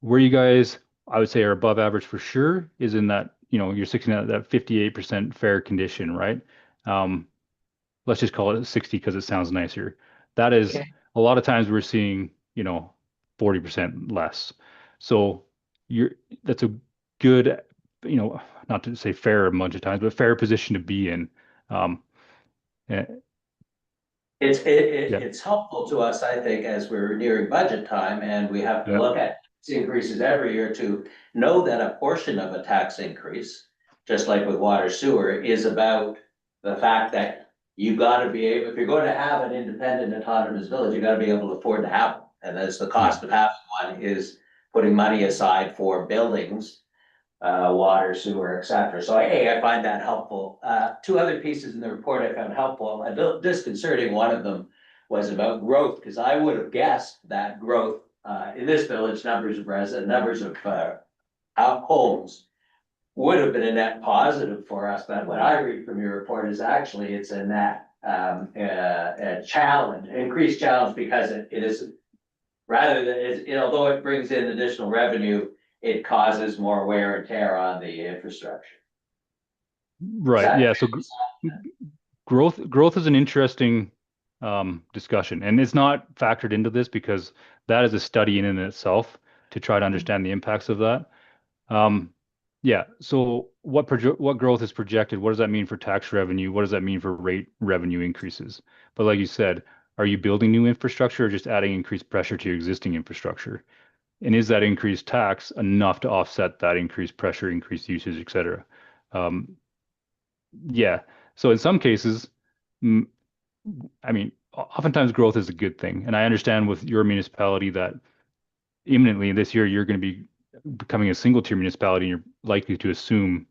Where you guys I would say are above average for sure is in that, you're 16 at that 58% fair condition, right? Let's just call it 60 because it sounds nicer. That is Okay. a lot of times we're seeing, 40% less. So that's a good, not to say fair a bunch of times, but fair position to be in. Eh, yeah, It's helpful to us, I think, as we're nearing budget time and we have to yeah, look at increases every year to know that a portion of a tax increase, just like with water sewer, is about the fact that you gotta be able, if you're going to have an independent autonomous village, you gotta be able to afford to have them. And that's the cost of having one is putting money aside for buildings, water, sewer, et cetera. So I find that helpful. Two other pieces in the report I found helpful, a little disconcerting. One of them was about growth, because I would have guessed that growth, in this village, numbers of homes would have been a net positive for us, but what I read from your report is actually it's a net, a challenge, increased challenge, because it is, rather than, although it brings in additional revenue, it causes more wear and tear on the infrastructure. right. Yeah. So growth is an interesting discussion, and it's not factored into this because that is a study in and itself to try to understand the impacts of that. Yeah. So what growth is projected? What does that mean for tax revenue? What does that mean for rate revenue increases? But like you said, are you building new infrastructure or just adding increased pressure to your existing infrastructure? And is that increased tax enough to offset that increased pressure, increased usage, et cetera? Yeah. So in some cases, mm, I mean, oftentimes growth is a good thing. And I understand with your municipality that imminently this year you're going to be becoming a single tier municipality and you're likely to assume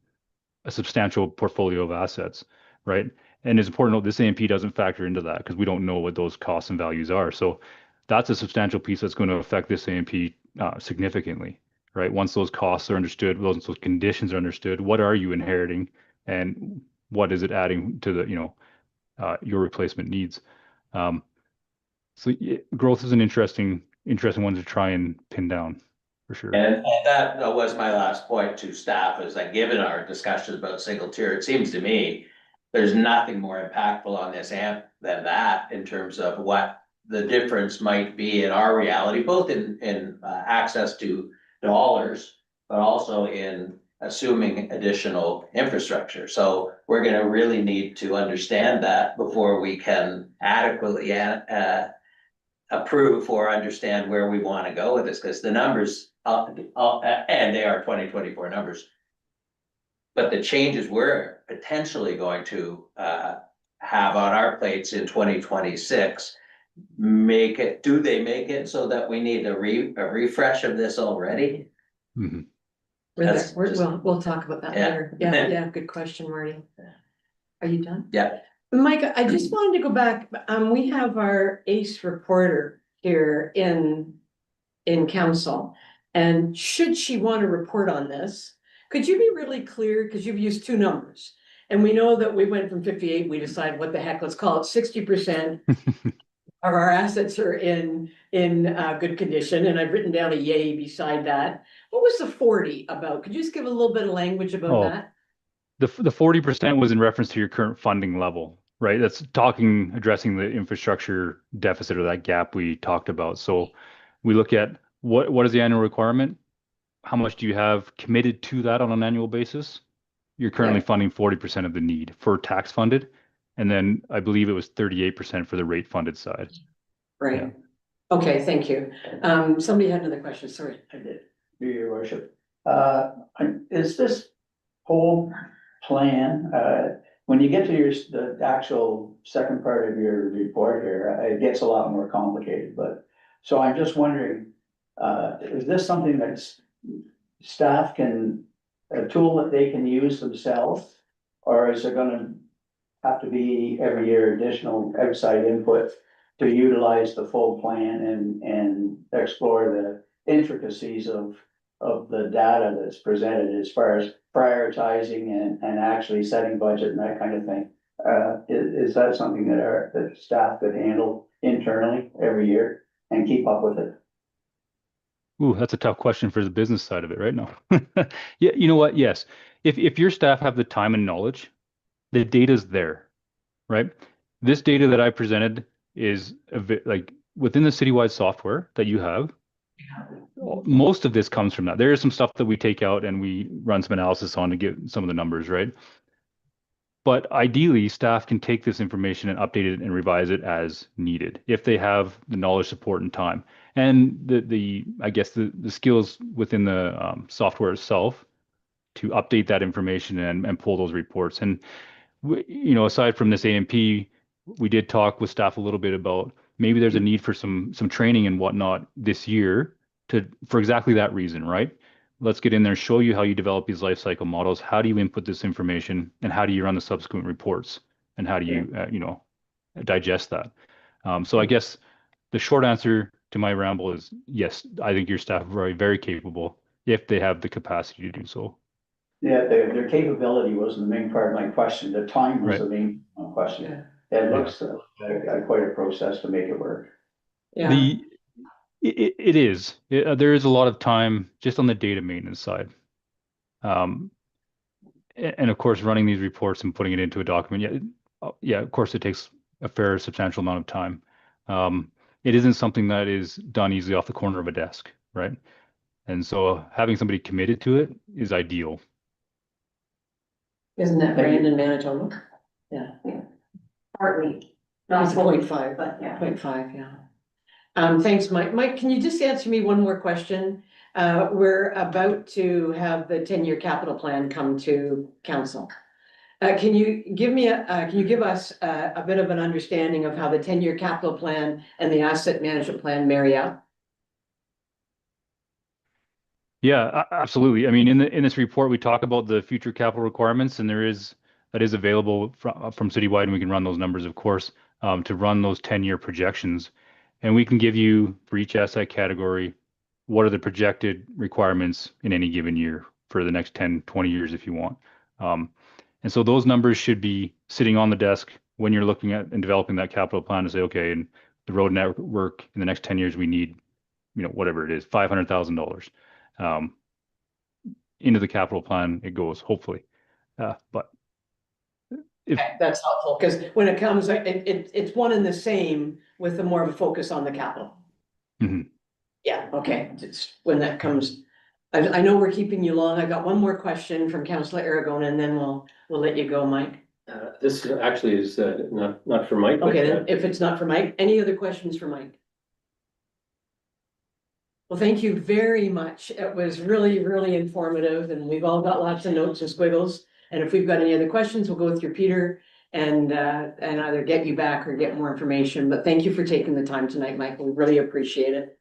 a substantial portfolio of assets, right? And it's important to note this AMP doesn't factor into that because we don't know what those costs and values are. So that's a substantial piece that's going to affect this AMP significantly, right? Once those costs are understood, once those conditions are understood, what are you inheriting and what is it adding to the, your replacement needs? Um, so growth is an interesting one to try and pin down for sure. And that was my last point to staff, is that given our discussions about single tier, it seems to me there's nothing more impactful on this AMP than that in terms of what the difference might be in our reality, both in access to dollars, but also in assuming additional infrastructure. So we're gonna really need to understand that before we can adequately approve or understand where we want to go with this, because the numbers, and they are 2024 numbers. But the changes we're potentially going to have on our plates in 2026 do they make it so that we need a refresh of this already? Mm-hmm. We'll talk about that later. Yeah, good question, Marty. Are you done? Yeah. Mike, I just wanted to go back. We have our ACE reporter here in council. And should she want to report on this, could you be really clear? Because you've used two numbers. And we know that we went from 58, we decided what the heck, let's call it 60% of our assets are in good condition. And I've written down a yay beside that. What was the 40 about? Could you just give a little bit of language about that? The 40% was in reference to your current funding level, right? That's addressing the infrastructure deficit or that gap we talked about. So we look at what is the annual requirement? How much do you have committed to that on an annual basis? You're currently funding 40% of the need for tax funded. And then I believe it was 38% for the rate funded side. Right. Yeah. Okay, thank you. Somebody had another question. Sorry, I did. Your worship. Is this whole plan, when you get to the actual second part of your report here, it gets a lot more complicated, but, so I'm just wondering, is this something that's staff a tool that they can use themselves? Or is there gonna have to be every year additional outside input to utilize the full plan and explore the intricacies of the data that's presented as far as prioritizing and actually setting budget and that kind of thing? Is that something that staff could handle internally every year and keep up with it? Ooh, that's a tough question for the business side of it right now. Yeah, you know what? Yes. If your staff have the time and knowledge, the data's there, right? This data that I presented is like within the citywide software that you have. Most of this comes from that. There is some stuff that we take out and we run some analysis on to get some of the numbers, right? But ideally, staff can take this information and update it and revise it as needed if they have the knowledge, support, and time. And the I guess the skills within the software itself to update that information and pull those reports. And you know, aside from this AMP, we did talk with staff a little bit about maybe there's a need for some training and whatnot this year for exactly that reason, right? Let's get in there and show you how you develop these life cycle models. How do you input this information, and how do you run the subsequent reports, and how do you you know, digest that? So I guess the short answer to my ramble is yes. I think your staff are very capable if they have the capacity to do so. Yeah, their capability wasn't the main part of my question. The time was Right. the main question. It looks like quite a process to make it work. Yeah. It is. There is a lot of time just on the data maintenance side. And of course, running these reports and putting it into a document, yeah, of course, it takes a fair, substantial amount of time. It isn't something that is done easily off the corner of a desk, right? And so having somebody committed to it is ideal. Isn't that Brandon Manitoba? Yeah. Partly, It's 0.5, but yeah. 0.5, yeah. Thanks, Mike. Mike, can you just answer me one more question? We're about to have the 10-year capital plan come to council. Can you give us a bit of an understanding of how the 10-year capital plan and the asset management plan marry up? Yeah, absolutely. I mean, in this report, we talk about the future capital requirements, and that is available from Citywide, and we can run those numbers, of course, to run those 10-year projections. And we can give you, for each asset category, what are the projected requirements in any given year for the next 10, 20 years if you want. And so those numbers should be sitting on the desk when you're looking at and developing that capital plan to say, okay, in the road network in the next 10 years, we need, you know, whatever it is, $500,000. Into the capital plan it goes, hopefully. But if Okay, that's helpful, because when it comes, it's one and the same with the more of a focus on the capital. Mhm. Yeah, okay, it's when that comes. I know we're keeping you long. I got one more question from Councillor Aragona, and then we'll let you go, Mike. This actually is not for Mike. But, Okay, then if it's not for Mike, any other questions for Mike? Well, thank you very much. It was really, really informative, and we've all got lots of notes and squiggles. And if we've got any other questions, we'll go through Peter and either get you back or get more information. But thank you for taking the time tonight, Mike. We really appreciate it.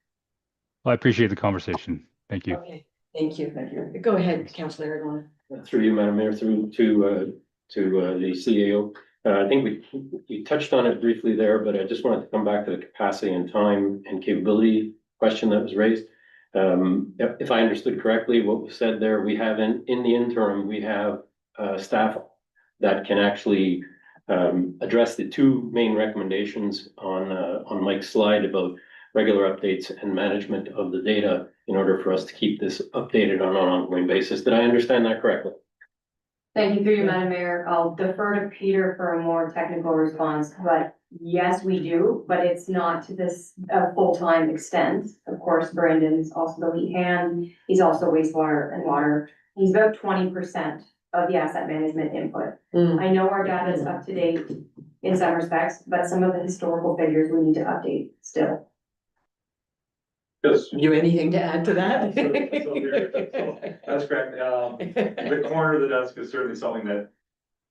Well, I appreciate the conversation. Thank you. Okay, thank you. Thank you. Go ahead, Councillor Aragona. Through you, Madam Mayor, through to the CAO. I think we touched on it briefly there, but I just wanted to come back to the capacity and time and capability question that was raised. If I understood correctly, what was said there, we have in the interim, we have staff that can actually address the two main recommendations on Mike's slide about regular updates and management of the data in order for us to keep this updated on an ongoing basis. Did I understand that correctly? Thank you through you, Madam Mayor. I'll defer to Peter for a more technical response, but yes, we do, but it's not to this full-time extent. Of course, Brandon's also the lead hand. He's also wastewater and water. He's about 20% of the asset management input. I know our data is up to date in some respects, but some of the historical figures we need to update still. Yes. You anything to add to that? That's correct. The corner of the desk is certainly something that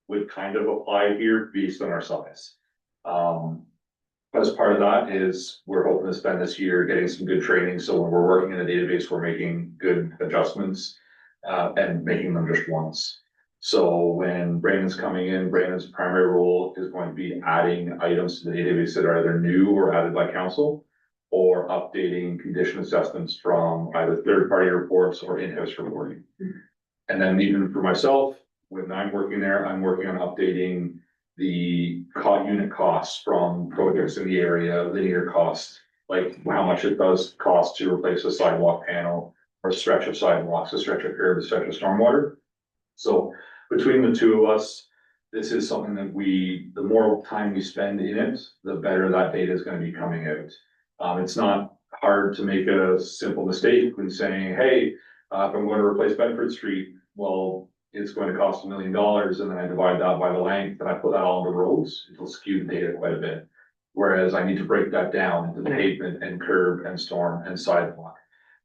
would kind of apply here based on our size. As part of that is we're hoping to spend this year getting some good training. So when we're working in a database, we're making good adjustments and making them just once. So when Brandon's coming in, Brandon's primary role is going to be adding items to the database that are either new or added by council, or updating condition assessments from either third-party reports or in-house reporting. And then even for myself, when I'm working there, I'm working on updating the unit costs from projects in the area, linear costs, like how much it does cost to replace a sidewalk panel or a stretch of sidewalks, a stretch of curb, a stretch of stormwater. So between the two of us, this is something that the more time we spend in it, the better that data is gonna be coming out. It's not hard to make a simple mistake when saying, hey, if I'm going to replace Bedford Street, well, it's going to cost $1 million, and then I divide that by the length, and I put that all on the roads, it'll skew the data quite a bit. Whereas I need to break that down into the pavement and curb and storm and sidewalk.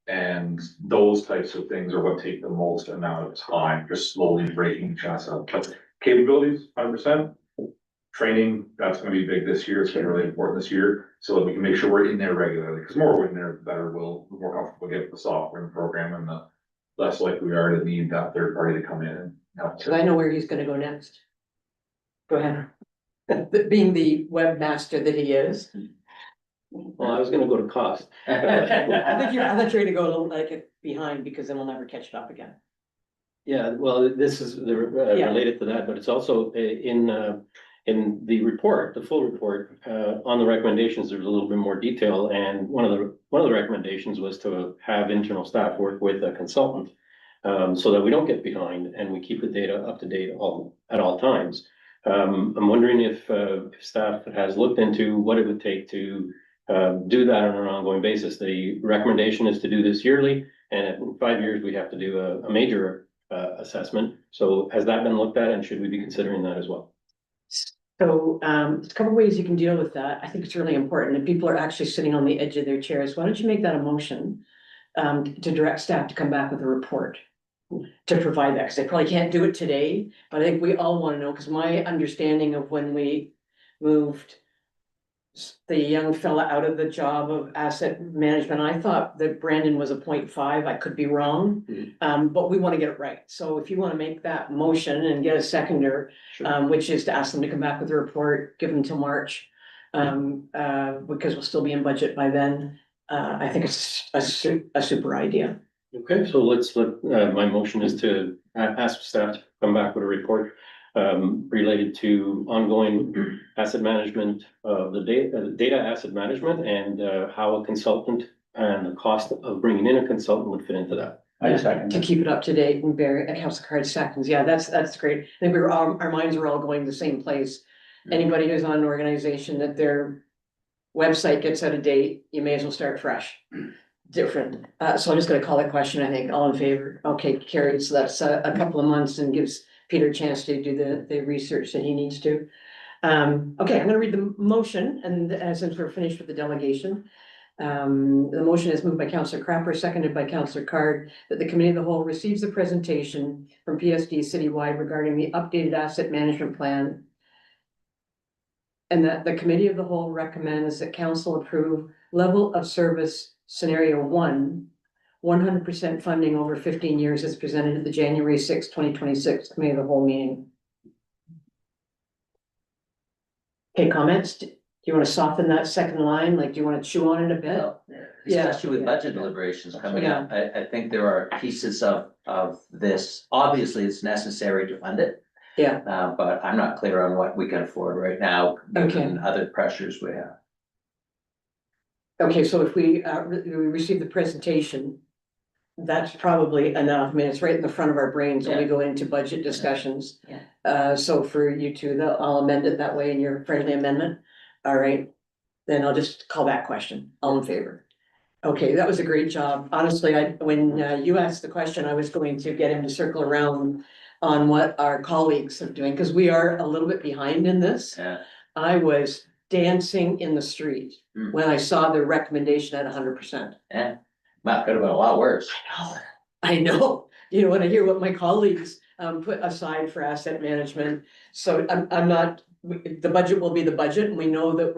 And those types of things are what take the most amount of time, just slowly breaking each other up. But capabilities, 100%. Training, that's gonna be big this year, it's gonna be really important this year, so that we can make sure we're in there regularly, because more we're in there, the better the more comfortable we get with the software and the program, and the less likely we are to need that third party to come in and help. So I know where he's gonna go next. Go ahead. Being the webmaster that he is. Well, I was gonna go to cost. I thought you were gonna go a little like behind, because then we'll never catch it up again. Yeah, well, this is Yeah. related to that, but it's also in the report, the full report, on the recommendations, there's a little bit more detail, and one of the recommendations was to have internal staff work with a consultant, so that we don't get behind and we keep the data up to date at all times. I'm wondering if staff has looked into what it would take to do that on an ongoing basis. The recommendation is to do this yearly, and in 5 years, we have to do a major assessment. So has that been looked at, and should we be considering that as well? So, there's a couple ways you can deal with that. I think it's really important, and people are actually sitting on the edge of their chairs. Why don't you make that a motion to direct staff to come back with a report to provide that, because they probably can't do it today, but I think we all want to know, because my understanding of when we moved the young fella out of the job of asset management, I thought that Brandon was a 0.5. I could be wrong. But we want to get it right. So if you want to make that motion and get a seconder, which is to ask them to come back with a report, give them till March. Because we'll still be in budget by then. I think it's a super idea. Okay, so my motion is to ask staff to come back with a report related to ongoing asset management, the data asset management, and how a consultant and the cost of bringing in a consultant would fit into that. To keep it up to date, and Barry at House of Cards seconds. Yeah, that's great. I think our minds are all going the same place. Anybody who's on an organization that their website gets out of date, you may as well start fresh. Different. So I'm just gonna call that question, I think. All in favor? Okay, carried. So that's a couple of months and gives Peter a chance to do the research that he needs to. Okay, I'm gonna read the motion, and since we're finished with the delegation. The motion is moved by Councillor Crapper, seconded by Councillor Card, that the committee of the whole receives the presentation from PSD citywide regarding the updated asset management plan. And that the committee of the whole recommends that council approve level of service scenario 100% funding over 15 years as presented at the January 6, 2026 committee of the whole meeting. Okay, comments? Do you want to soften that second line? Like, do you want to chew on it a bit? Especially with budget deliberations coming up, I think there are pieces of this, obviously it's necessary to fund it. Yeah. But I'm not clear on what we can afford right now, given other pressures we have. Okay, so if we receive the presentation, that's probably enough. I mean, it's right in the front of our brains when we go into budget discussions. So for you two, I'll amend it that way in your friendly amendment. All right, then I'll just call that question. All in favor? Okay, that was a great job. Honestly, when you asked the question, I was going to get him to circle around on what our colleagues are doing, because we are a little bit behind in this. I was dancing in the street when I saw the recommendation at 100%. Yeah, that could have been a lot worse. I know. You know, when I hear what my colleagues put aside for asset management. So I'm not, the budget will be the budget, and we know that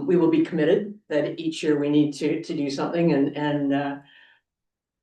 we will be committed that each year we need to do something, and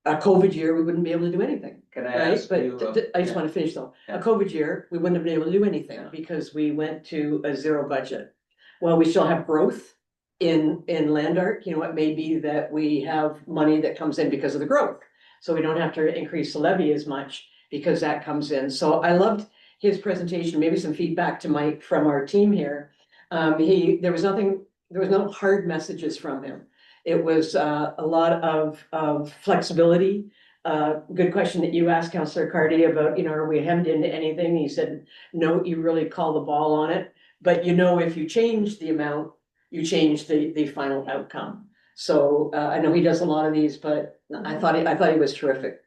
a COVID year, we wouldn't be able to do anything. Can I ask you? But I just want to finish though. A COVID year, we wouldn't have been able to do anything because we went to a zero budget. Well, we still have growth in land art. You know, it may be that we have money that comes in because of the growth. So we don't have to increase the levy as much because that comes in. So I loved his presentation, maybe some feedback to Mike from our team here. There was nothing there was no hard messages from him. It was a lot of flexibility. Good question that you asked, Councillor Cardy, about, you know, are we hemmed into anything? He said, no, you really call the ball on it. But you know, if you change the amount, you change the final outcome. So I know he does a lot of these, but I thought he was terrific.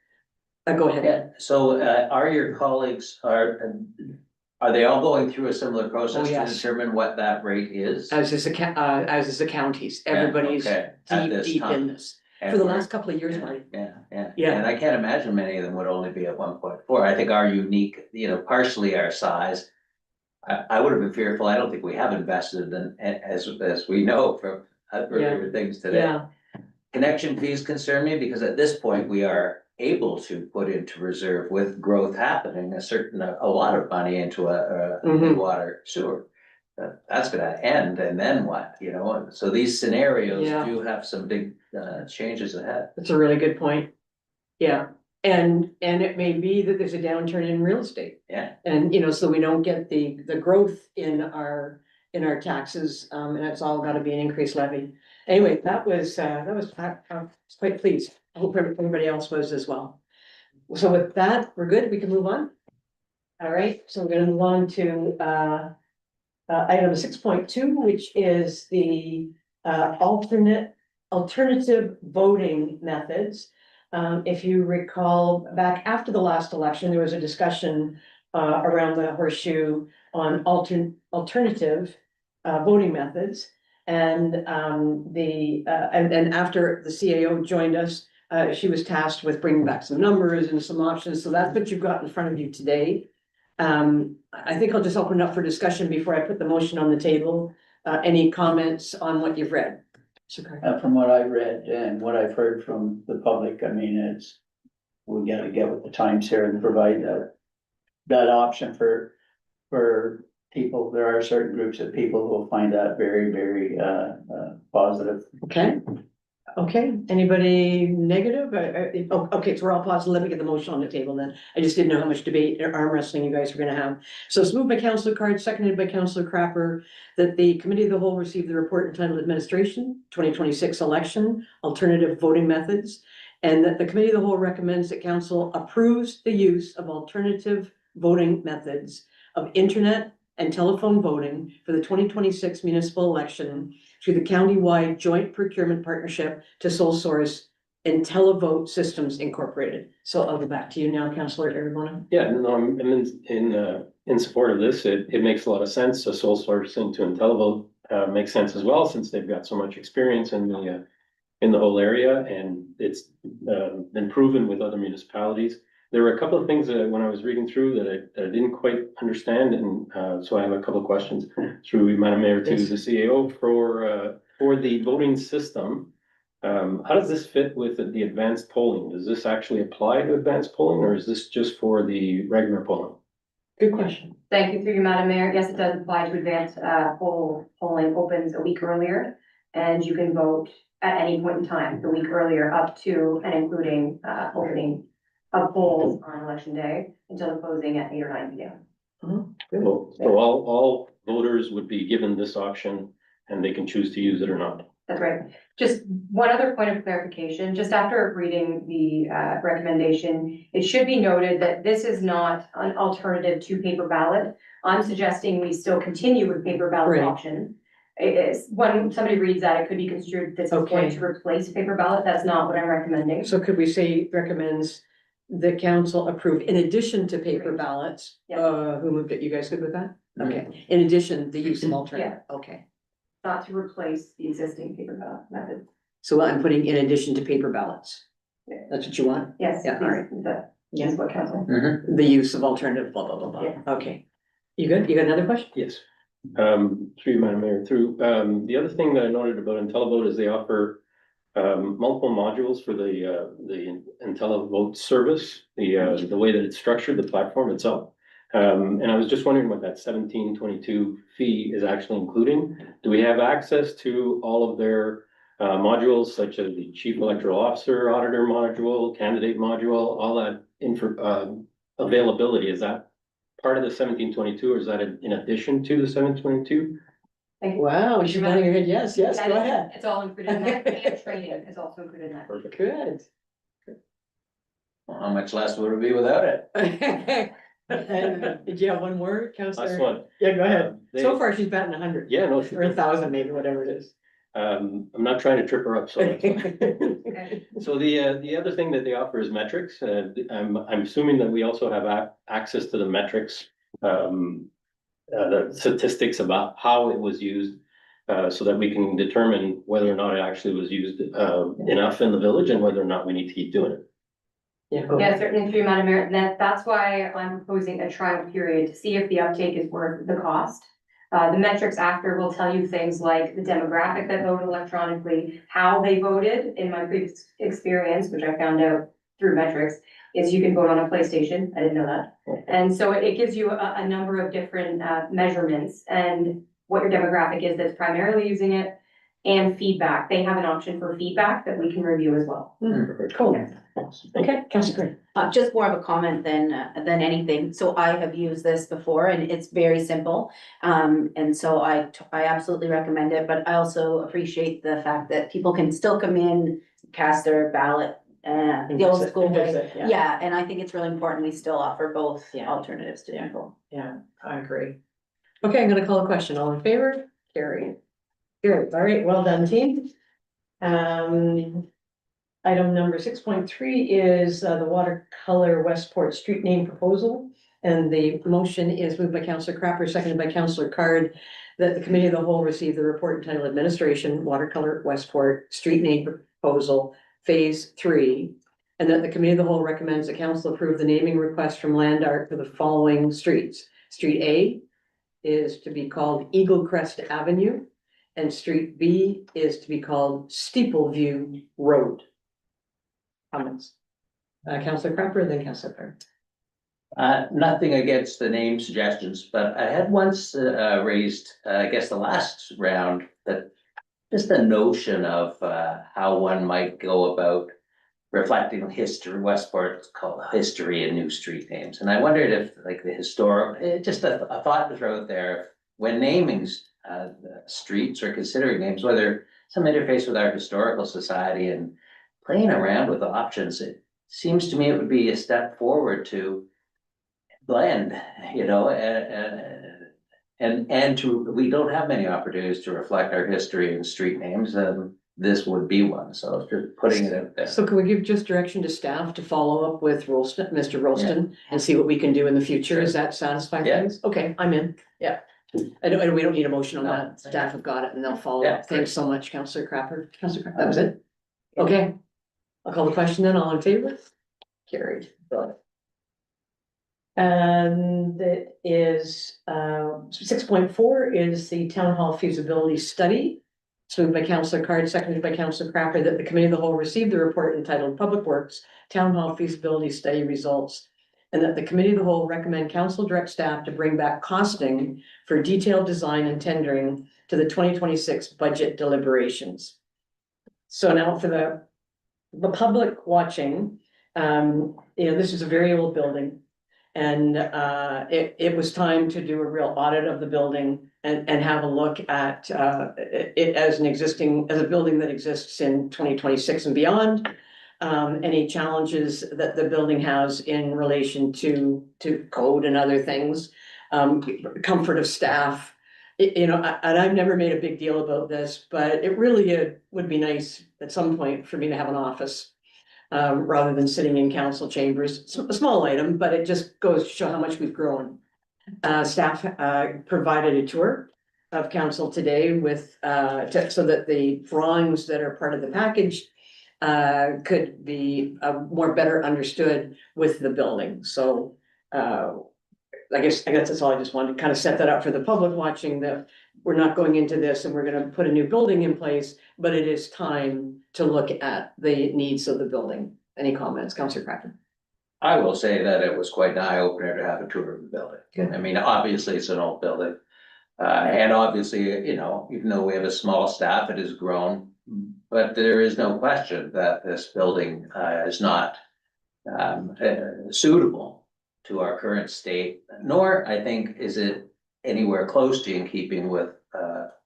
Go ahead. Yeah, so are your colleagues, are they all going through a similar process to yes. determine what that rate is? As is the counties, everybody's okay, at this deep in time. this, And for the we're- last couple of years, Marty. Yeah, and I can't imagine many of them would only be at 1.4. I think our unique, you know, partially our size. I would have been fearful. I don't think we have invested in, as we know from earlier things today. Yeah, Connection fees concern me because at this point, we are able to put into reserve with growth happening, a lot of money into a Mhm. water sewer. That's gonna end, and then what, you know, and so these scenarios Yeah. do have some big changes ahead. that's a really good point. Yeah, and it may be that there's a downturn in real estate. Yeah. And, you know, so we don't get the growth in our taxes, and it's all gotta be an increased levy. Anyway, I was quite pleased. I hope everybody else was as well. So with that, we're good, we can move on. All right, so we're gonna move on to, item 6.2, which is the, alternative voting methods. If you recall, back after the last election, there was a discussion around the horseshoe on alternative voting methods. And and after the CAO joined us, she was tasked with bringing back some numbers and some options. So that's what you've got in front of you today. I think I'll just open it up for discussion before I put the motion on the table. Any comments on what you've read? From what I read and what I've heard from the public, I mean, we gotta get with the times here and provide that option for people. There are certain groups of people who will find that very, very, positive. Okay, anybody negative? Okay, so we're all positive. Let me get the motion on the table then. I just didn't know how much debate or arm wrestling you guys were gonna have. So it's moved by Councillor Card, seconded by Councillor Crapper, that the Committee of the Whole receive the report entitled Administration 2026 Election Alternative Voting Methods. And that the Committee of the Whole recommends that Council approves the use of alternative voting methods of internet and telephone voting for the 2026 municipal election through the countywide joint procurement partnership to sole source IntelliVote Systems Incorporated. So I'll go back to you now, Councillor Aragona. Yeah, no, I'm in support of this. It makes a lot of sense. So sole sourcing to IntelliVote makes sense as well, since they've got so much experience in the whole area, and it's been proven with other municipalities. There were a couple of things that when I was reading through that I didn't quite understand, and so I have a couple of questions through Madam Mayor to the CAO for the voting system. How does this fit with the advanced polling? Does this actually apply to advanced polling, or is this just for the regular polling? Good question. Thank you through you, Madam Mayor. Yes, it does apply to advanced polling opens a week earlier, and you can vote at any point in time, the week earlier, up to and including opening of polls on election day until the closing at 8 or 9 p.m. So all voters would be given this option, and they can choose to use it or not. That's right. Just one other point of clarification, just after reading the recommendation, it should be noted that this is not an alternative to paper ballot. I'm suggesting we still continue with paper ballot option. It is, when somebody reads that, it could be construed this is going to replace paper ballot. That's not what I'm recommending. So could we say recommends the council approve in addition to paper ballots? Who moved it? You guys good with that? Okay, in addition, the use of alternative, okay. Not to replace the existing paper ballot method. So I'm putting in addition to paper ballots. That's what you want? Yes, Yeah, all right. that is what council. The use of alternative, blah, blah, blah, blah. Okay. You good? You got another question? Yes. Through Madam Mayor, the other thing that I noted about IntelliVote is they offer multiple modules for the IntelliVote service, the way that it's structured, the platform itself. And I was just wondering what that 1722 fee is actually including. Do we have access to all of their modules, such as the chief electoral officer, auditor module, candidate module, all that availability? Is that part of the 1722, or is that in addition to the 722? Wow, she's nodding her head, yes, yes, That go is- ahead. It's all included in that, and training is also included in that. Perfect. Good. Well, how much less would it be without it? And did you have one more, Last Counselor? one. Yeah, go ahead. They- So far, she's batting 100. Yeah, no, Or 1,000, maybe, whatever it is. I'm not trying to trip her up, so. that's fine. Okay. So the other thing that they offer is metrics. I'm assuming that we also have access to the metrics. The statistics about how it was used. So that we can determine whether or not it actually was used enough in the village and whether or not we need to keep doing it. Yeah, go Yeah, ahead. certainly through Madam Mayor, that's why I'm proposing a trial period to see if the uptake is worth the cost. The metrics after will tell you things like the demographic that voted electronically, how they voted. In my previous experience, which I found out through metrics, is you can vote on a PlayStation. I didn't know that. And so it gives you a number of different measurements and what your demographic is that's primarily using it, and feedback. They have an option for feedback that we can review as well. Cool. Okay, Counselor. Just more of a comment than anything. So I have used this before and it's very simple. And so I absolutely recommend it, but I also appreciate the fact that people can still come in, cast their ballot, the old school way. Yeah, Yeah, and I think it's really important we still offer both Yeah. alternatives to people. yeah, I agree. Okay, I'm gonna call a question. All in favor? Carry. Good, all right, well done, team. Item number 6.3 is the watercolor Westport street name proposal. And the motion is moved by Councillor Crapper, seconded by Councillor Card, that the committee of the whole receive the report entitled Administration Watercolor Westport Street Name Proposal Phase 3. And that the committee of the whole recommends the council approve the naming request from Land Art for the following streets. Street A is to be called Eagle Crest Avenue, and Street B is to be called Steeple View Road. Comments? Councillor Crapper, then Councillor Card. Nothing against the name suggestions, but I had once raised, I guess the last round, that just the notion of how one might go about reflecting history. Westport's called history and new street names. And I wondered if like the historic, just a thought to throw out there, when naming streets or considering names, whether some interface with our historical society and playing around with options, it seems to me it would be a step forward to blend, you know, and to, we don't have many opportunities to reflect our history in street names, and this would be one, so just putting it out there. So can we give just direction to staff to follow up with Rolston, Mr. Rolston, and see what we can do in the future? Does that satisfy Yeah. things? Okay, I'm in, yeah. And we don't need a motion on No. that. Staff have got it and they'll follow Yeah, up. Thanks so much, Councillor Crapper. Councillor Crapper, that was it? Okay. I'll call the question then. All in favor? Carried. And it is 6.4 is the town hall feasibility study. It's moved by Councillor Card, seconded by Councillor Crapper, that the committee of the whole received the report entitled Public Works Town Hall Feasibility Study Results. And that the committee of the whole recommend council direct staff to bring back costing for detailed design and tendering to the 2026 budget deliberations. So now for the public watching, this is a very old building. And it was time to do a real audit of the building and have a look at it as as a building that exists in 2026 and beyond. Any challenges that the building has in relation to code and other things, comfort of staff. And I've never made a big deal about this, but it really would be nice at some point for me to have an office. Rather than sitting in council chambers. It's a small item, but it just goes to show how much we've grown. Staff provided a tour of council today with so that the drawings that are part of the package could be more better understood with the building. So I guess that's all. I just wanted to kind of set that up for the public watching, that we're not going into this and we're gonna put a new building in place, but it is time to look at the needs of the building. Any comments, Councillor Cracker? I will say that it was quite an eye opener to have a tour of the building. Good. I mean, obviously it's an old building. And obviously, even though we have a small staff, it has grown. But there is no question that this building is not suitable to our current state, nor I think is it anywhere close to in keeping with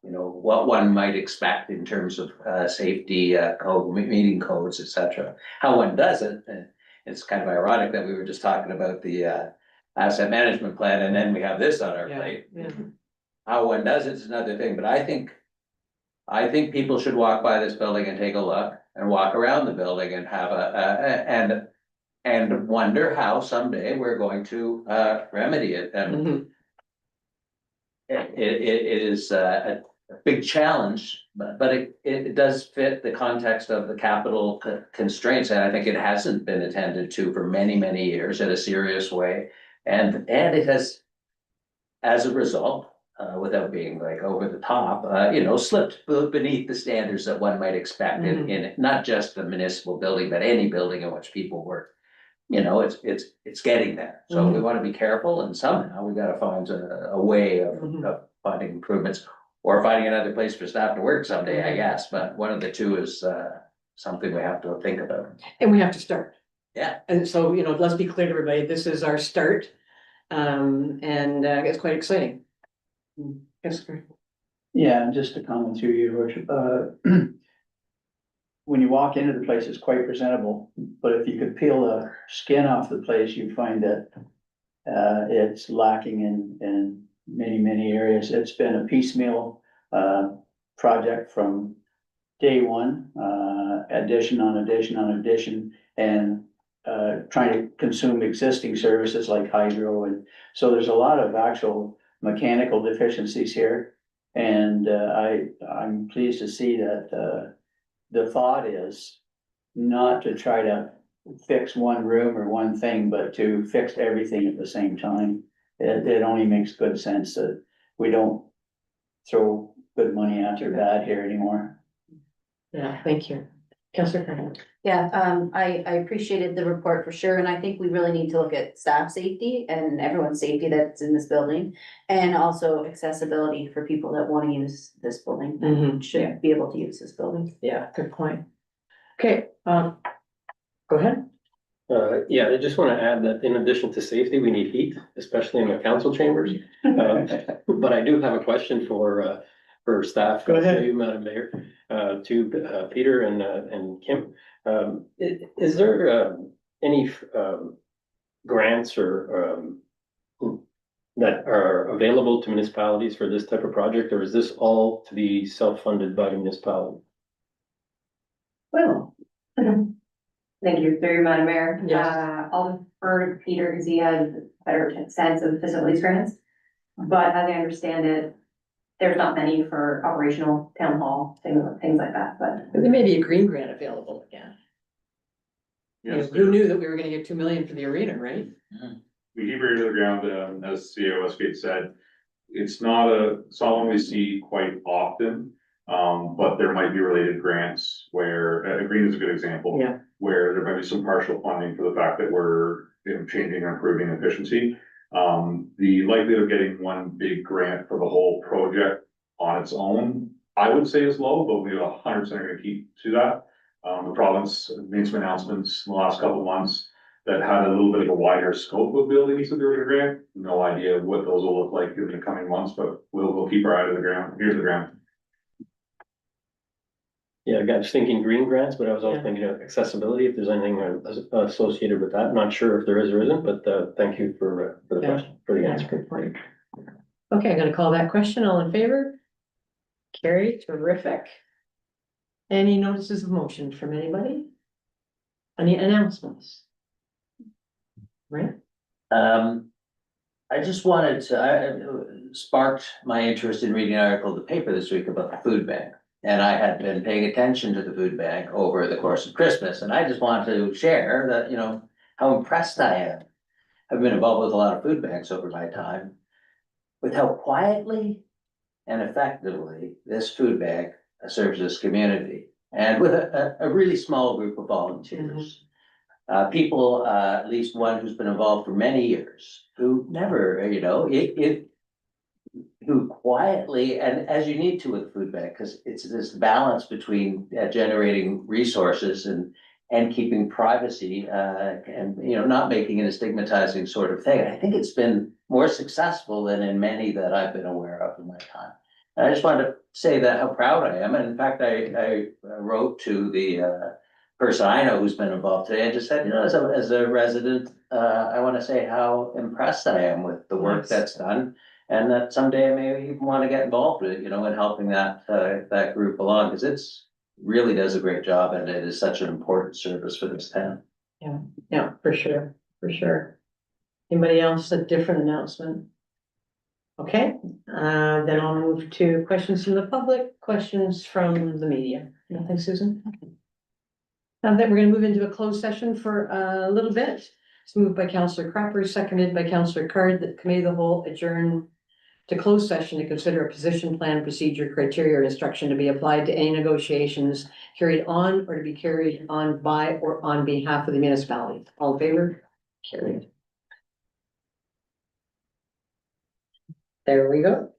what one might expect in terms of, safety, code, meeting codes, et cetera. How one does it, and it's kind of ironic that we were just talking about the, asset management plan, and then we have this on our Yeah, plate. yeah. How one does it is another thing, but I think people should walk by this building and take a look, and walk around the building and have and wonder how someday we're going to, remedy it, and Mhm. it is a big challenge, but it does fit the context of the capital constraints, and I think it hasn't been attended to for many, many years in a serious way. And it has, as a result, without being like over the top, slipped beneath the standards that one might expect in not just the municipal building, but any building in which people work. It's getting there. So we want to be careful, and somehow we gotta find a way of finding improvements, or finding another place for staff to work someday, I guess, but one of the two is something we have to think about. And we have to start. Yeah. And so, let's be clear to everybody, this is our start. And it's quite exciting. Yes, sir. Yeah, and just to comment through you, Your Worship, when you walk into the place, it's quite presentable, but if you could peel the skin off the place, you find that it's lacking in many, many areas. It's been a piecemeal project from day one, addition on addition on addition, and trying to consume existing services like hydro, and so there's a lot of actual mechanical deficiencies here. And I'm pleased to see that the thought is not to try to fix one room or one thing, but to fix everything at the same time. It only makes good sense that we don't throw good money after bad here anymore. Yeah, thank you. Councillor Craig. Yeah, I appreciated the report for sure, and I think we really need to look at staff safety and everyone's safety that's in this building. And also accessibility for people that want to use this building, and should be able to use this building. Yeah, good point. Okay, go ahead. I just want to add that in addition to safety, we need heat, especially in the council chambers. But I do have a question for staff. Go ahead. To you, Madam Mayor, to Peter and Kim. Is there any grants or that are available to municipalities for this type of project, or is this all to be self-funded by the municipality? Well. Thank you, through you, Madam Mayor. Yes. I'll defer to Peter because he has a better sense of facilities grants. But as I understand it, there's not many for operational town hall, things like that, but. There may be a green grant available again. Yes, Who knew that we were gonna get 2 million for the arena, right? we keep your ear to the ground, as CEO Westgate said. It's not something we see quite often, but there might be related grants where, green is a good example. Yeah. Where there might be some partial funding for the fact that we're changing or improving efficiency. The likelihood of getting one big grant for the whole project on its own, I would say is low, but we are 100% gonna keep to that. The province made some announcements in the last couple of months that had a little bit of a wider scope of buildings that they were gonna grant. No idea what those will look like in the coming months, but we'll keep our eye to the ground, ear to the ground. Yeah, I was thinking green grants, but I was also thinking of accessibility, if there's anything associated with that. Not sure if there is or isn't, but thank you for the question, for the answer. Good point. Okay, I'm gonna call that question. All in favor? Carrie, terrific. Any notices of motion from anybody? Any announcements? Right? I just wanted to, I sparked my interest in reading an article in the paper this week about the food bank. And I had been paying attention to the food bank over the course of Christmas, and I just wanted to share that, how impressed I am. I've been involved with a lot of food banks over my time, with how quietly and effectively this food bank serves this community, and with a really small group of volunteers. People, at least one who's been involved for many years, who never, who quietly, and as you need to with the food bank, because it's this balance between generating resources and keeping privacy, and not making it a stigmatizing sort of thing. I think it's been more successful than in many that I've been aware of in my time. I just wanted to say that how proud I am, and in fact, I wrote to the person I know who's been involved today, and just said, you know, as a resident, I want to say how impressed I am with the work Nice. that's done. And that someday I may even want to get involved with, you know, in helping that group along, because it's really does a great job, and it is such an important service for this town. Yeah, for sure, for sure. Anybody else, a different announcement? Okay, then I'll move to questions from the public, questions from the media. Nothing, Susan? Now that we're gonna move into a closed session for a little bit. It's moved by Counselor Cropper, seconded by Counselor Card, that committee of the whole adjourn to closed session to consider a position plan, procedure, criteria, or instruction to be applied to any negotiations carried on or to be carried on by or on behalf of the municipality. All in favor? Carried. There we go.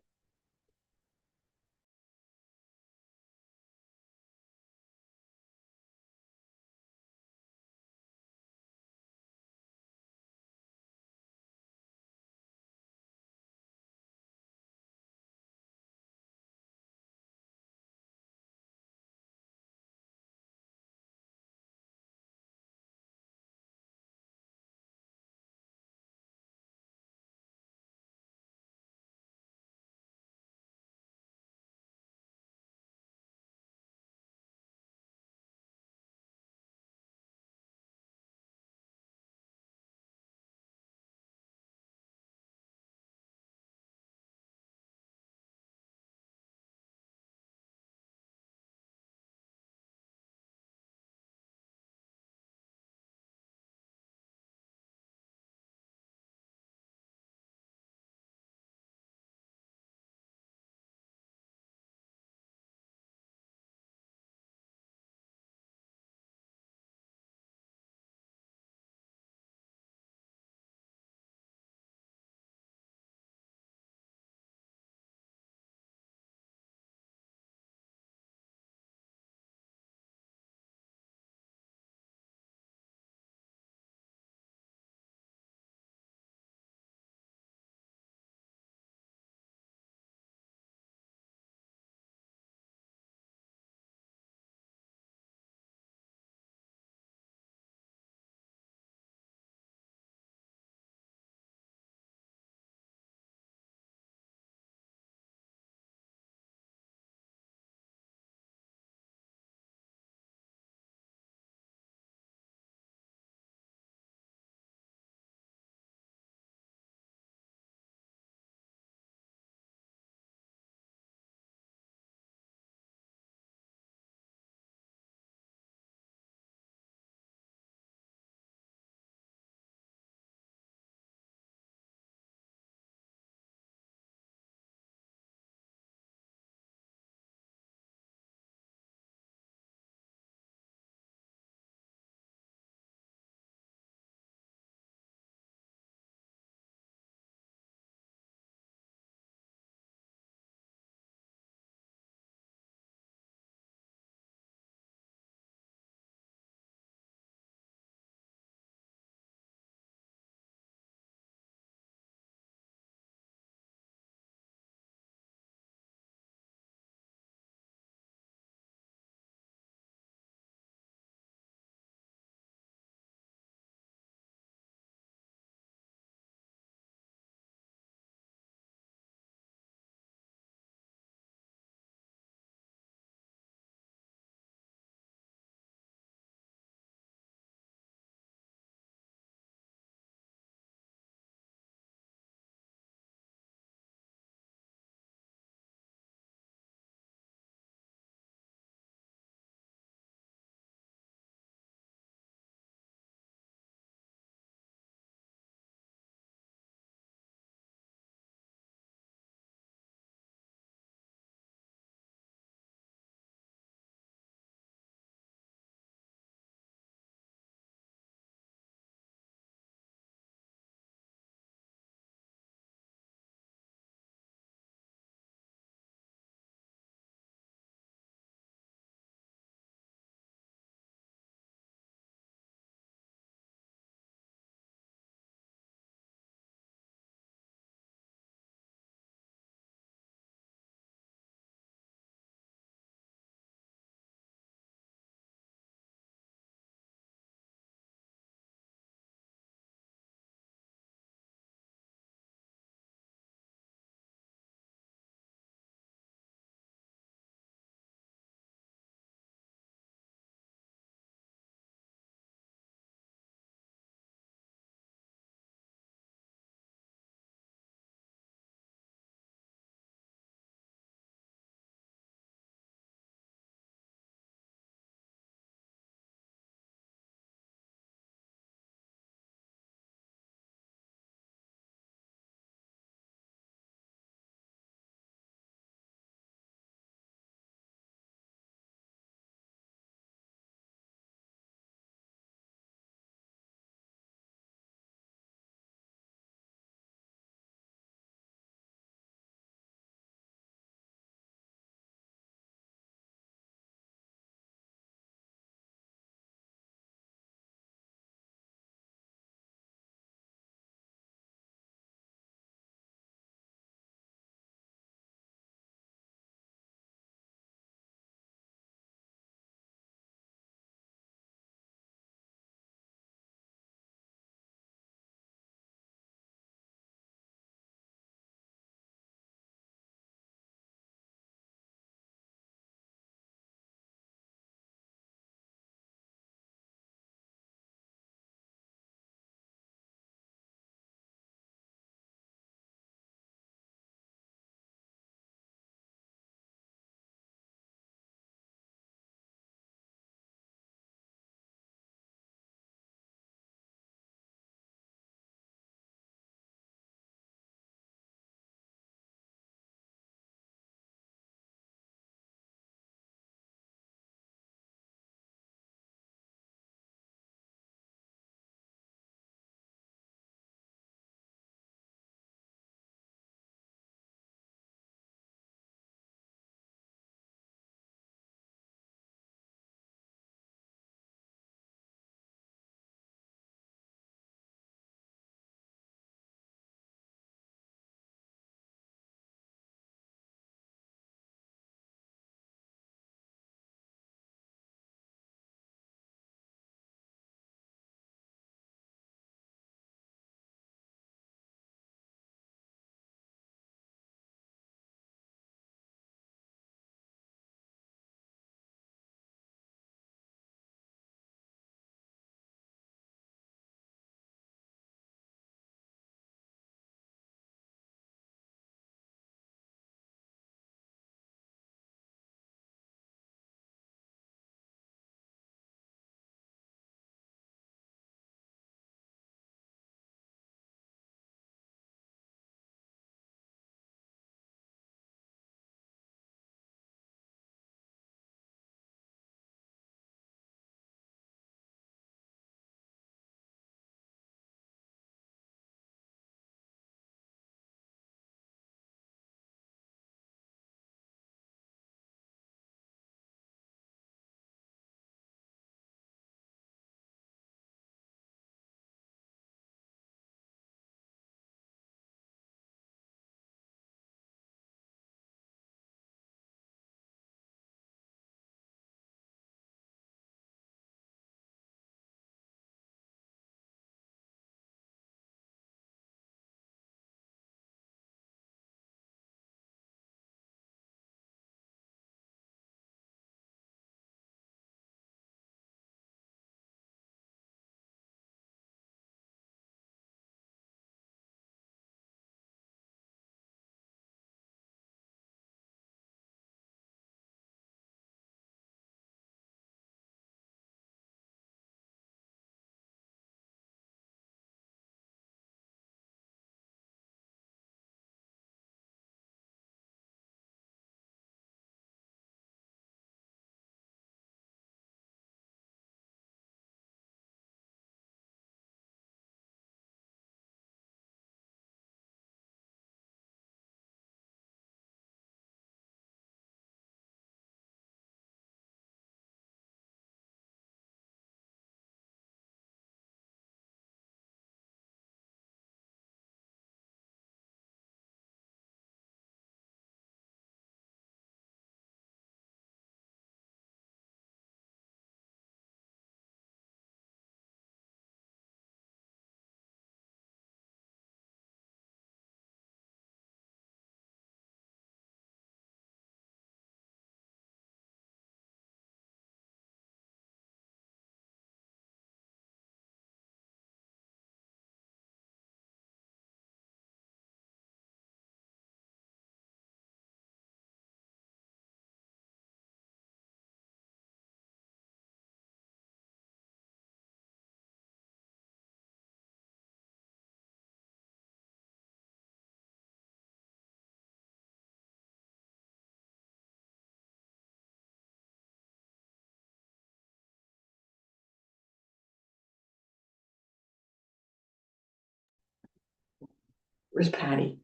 Where's Patty?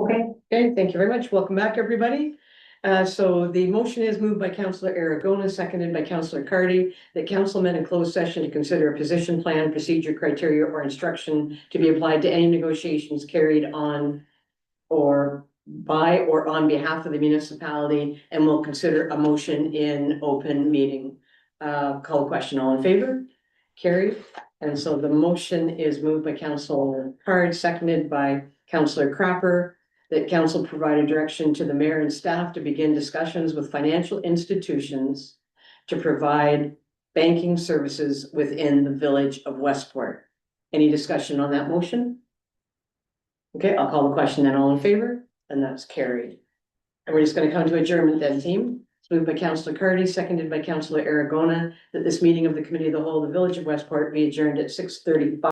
Okay, Okay, thank you very much. Welcome back, everybody. So the motion is moved by Councillor Aragona, seconded by Councillor Cardy, that council met in closed session to consider a position plan, procedure, criteria, or instruction to be applied to any negotiations carried on or by or on behalf of the municipality, and will consider a motion in open meeting. Call question, all in favor? Carried. And so the motion is moved by Councillor Card, seconded by Councillor Crapper, that council provide a direction to the mayor and staff to begin discussions with financial institutions to provide banking services within the village of Westport. Any discussion on that motion? Okay, I'll call the question then, all in favor, and that's carried. And we're just gonna come to adjournment then, team. It's moved by Councillor Cardy, seconded by Councillor Aragona, that this meeting of the Committee of the Whole of the Village of Westport be adjourned at 6:35.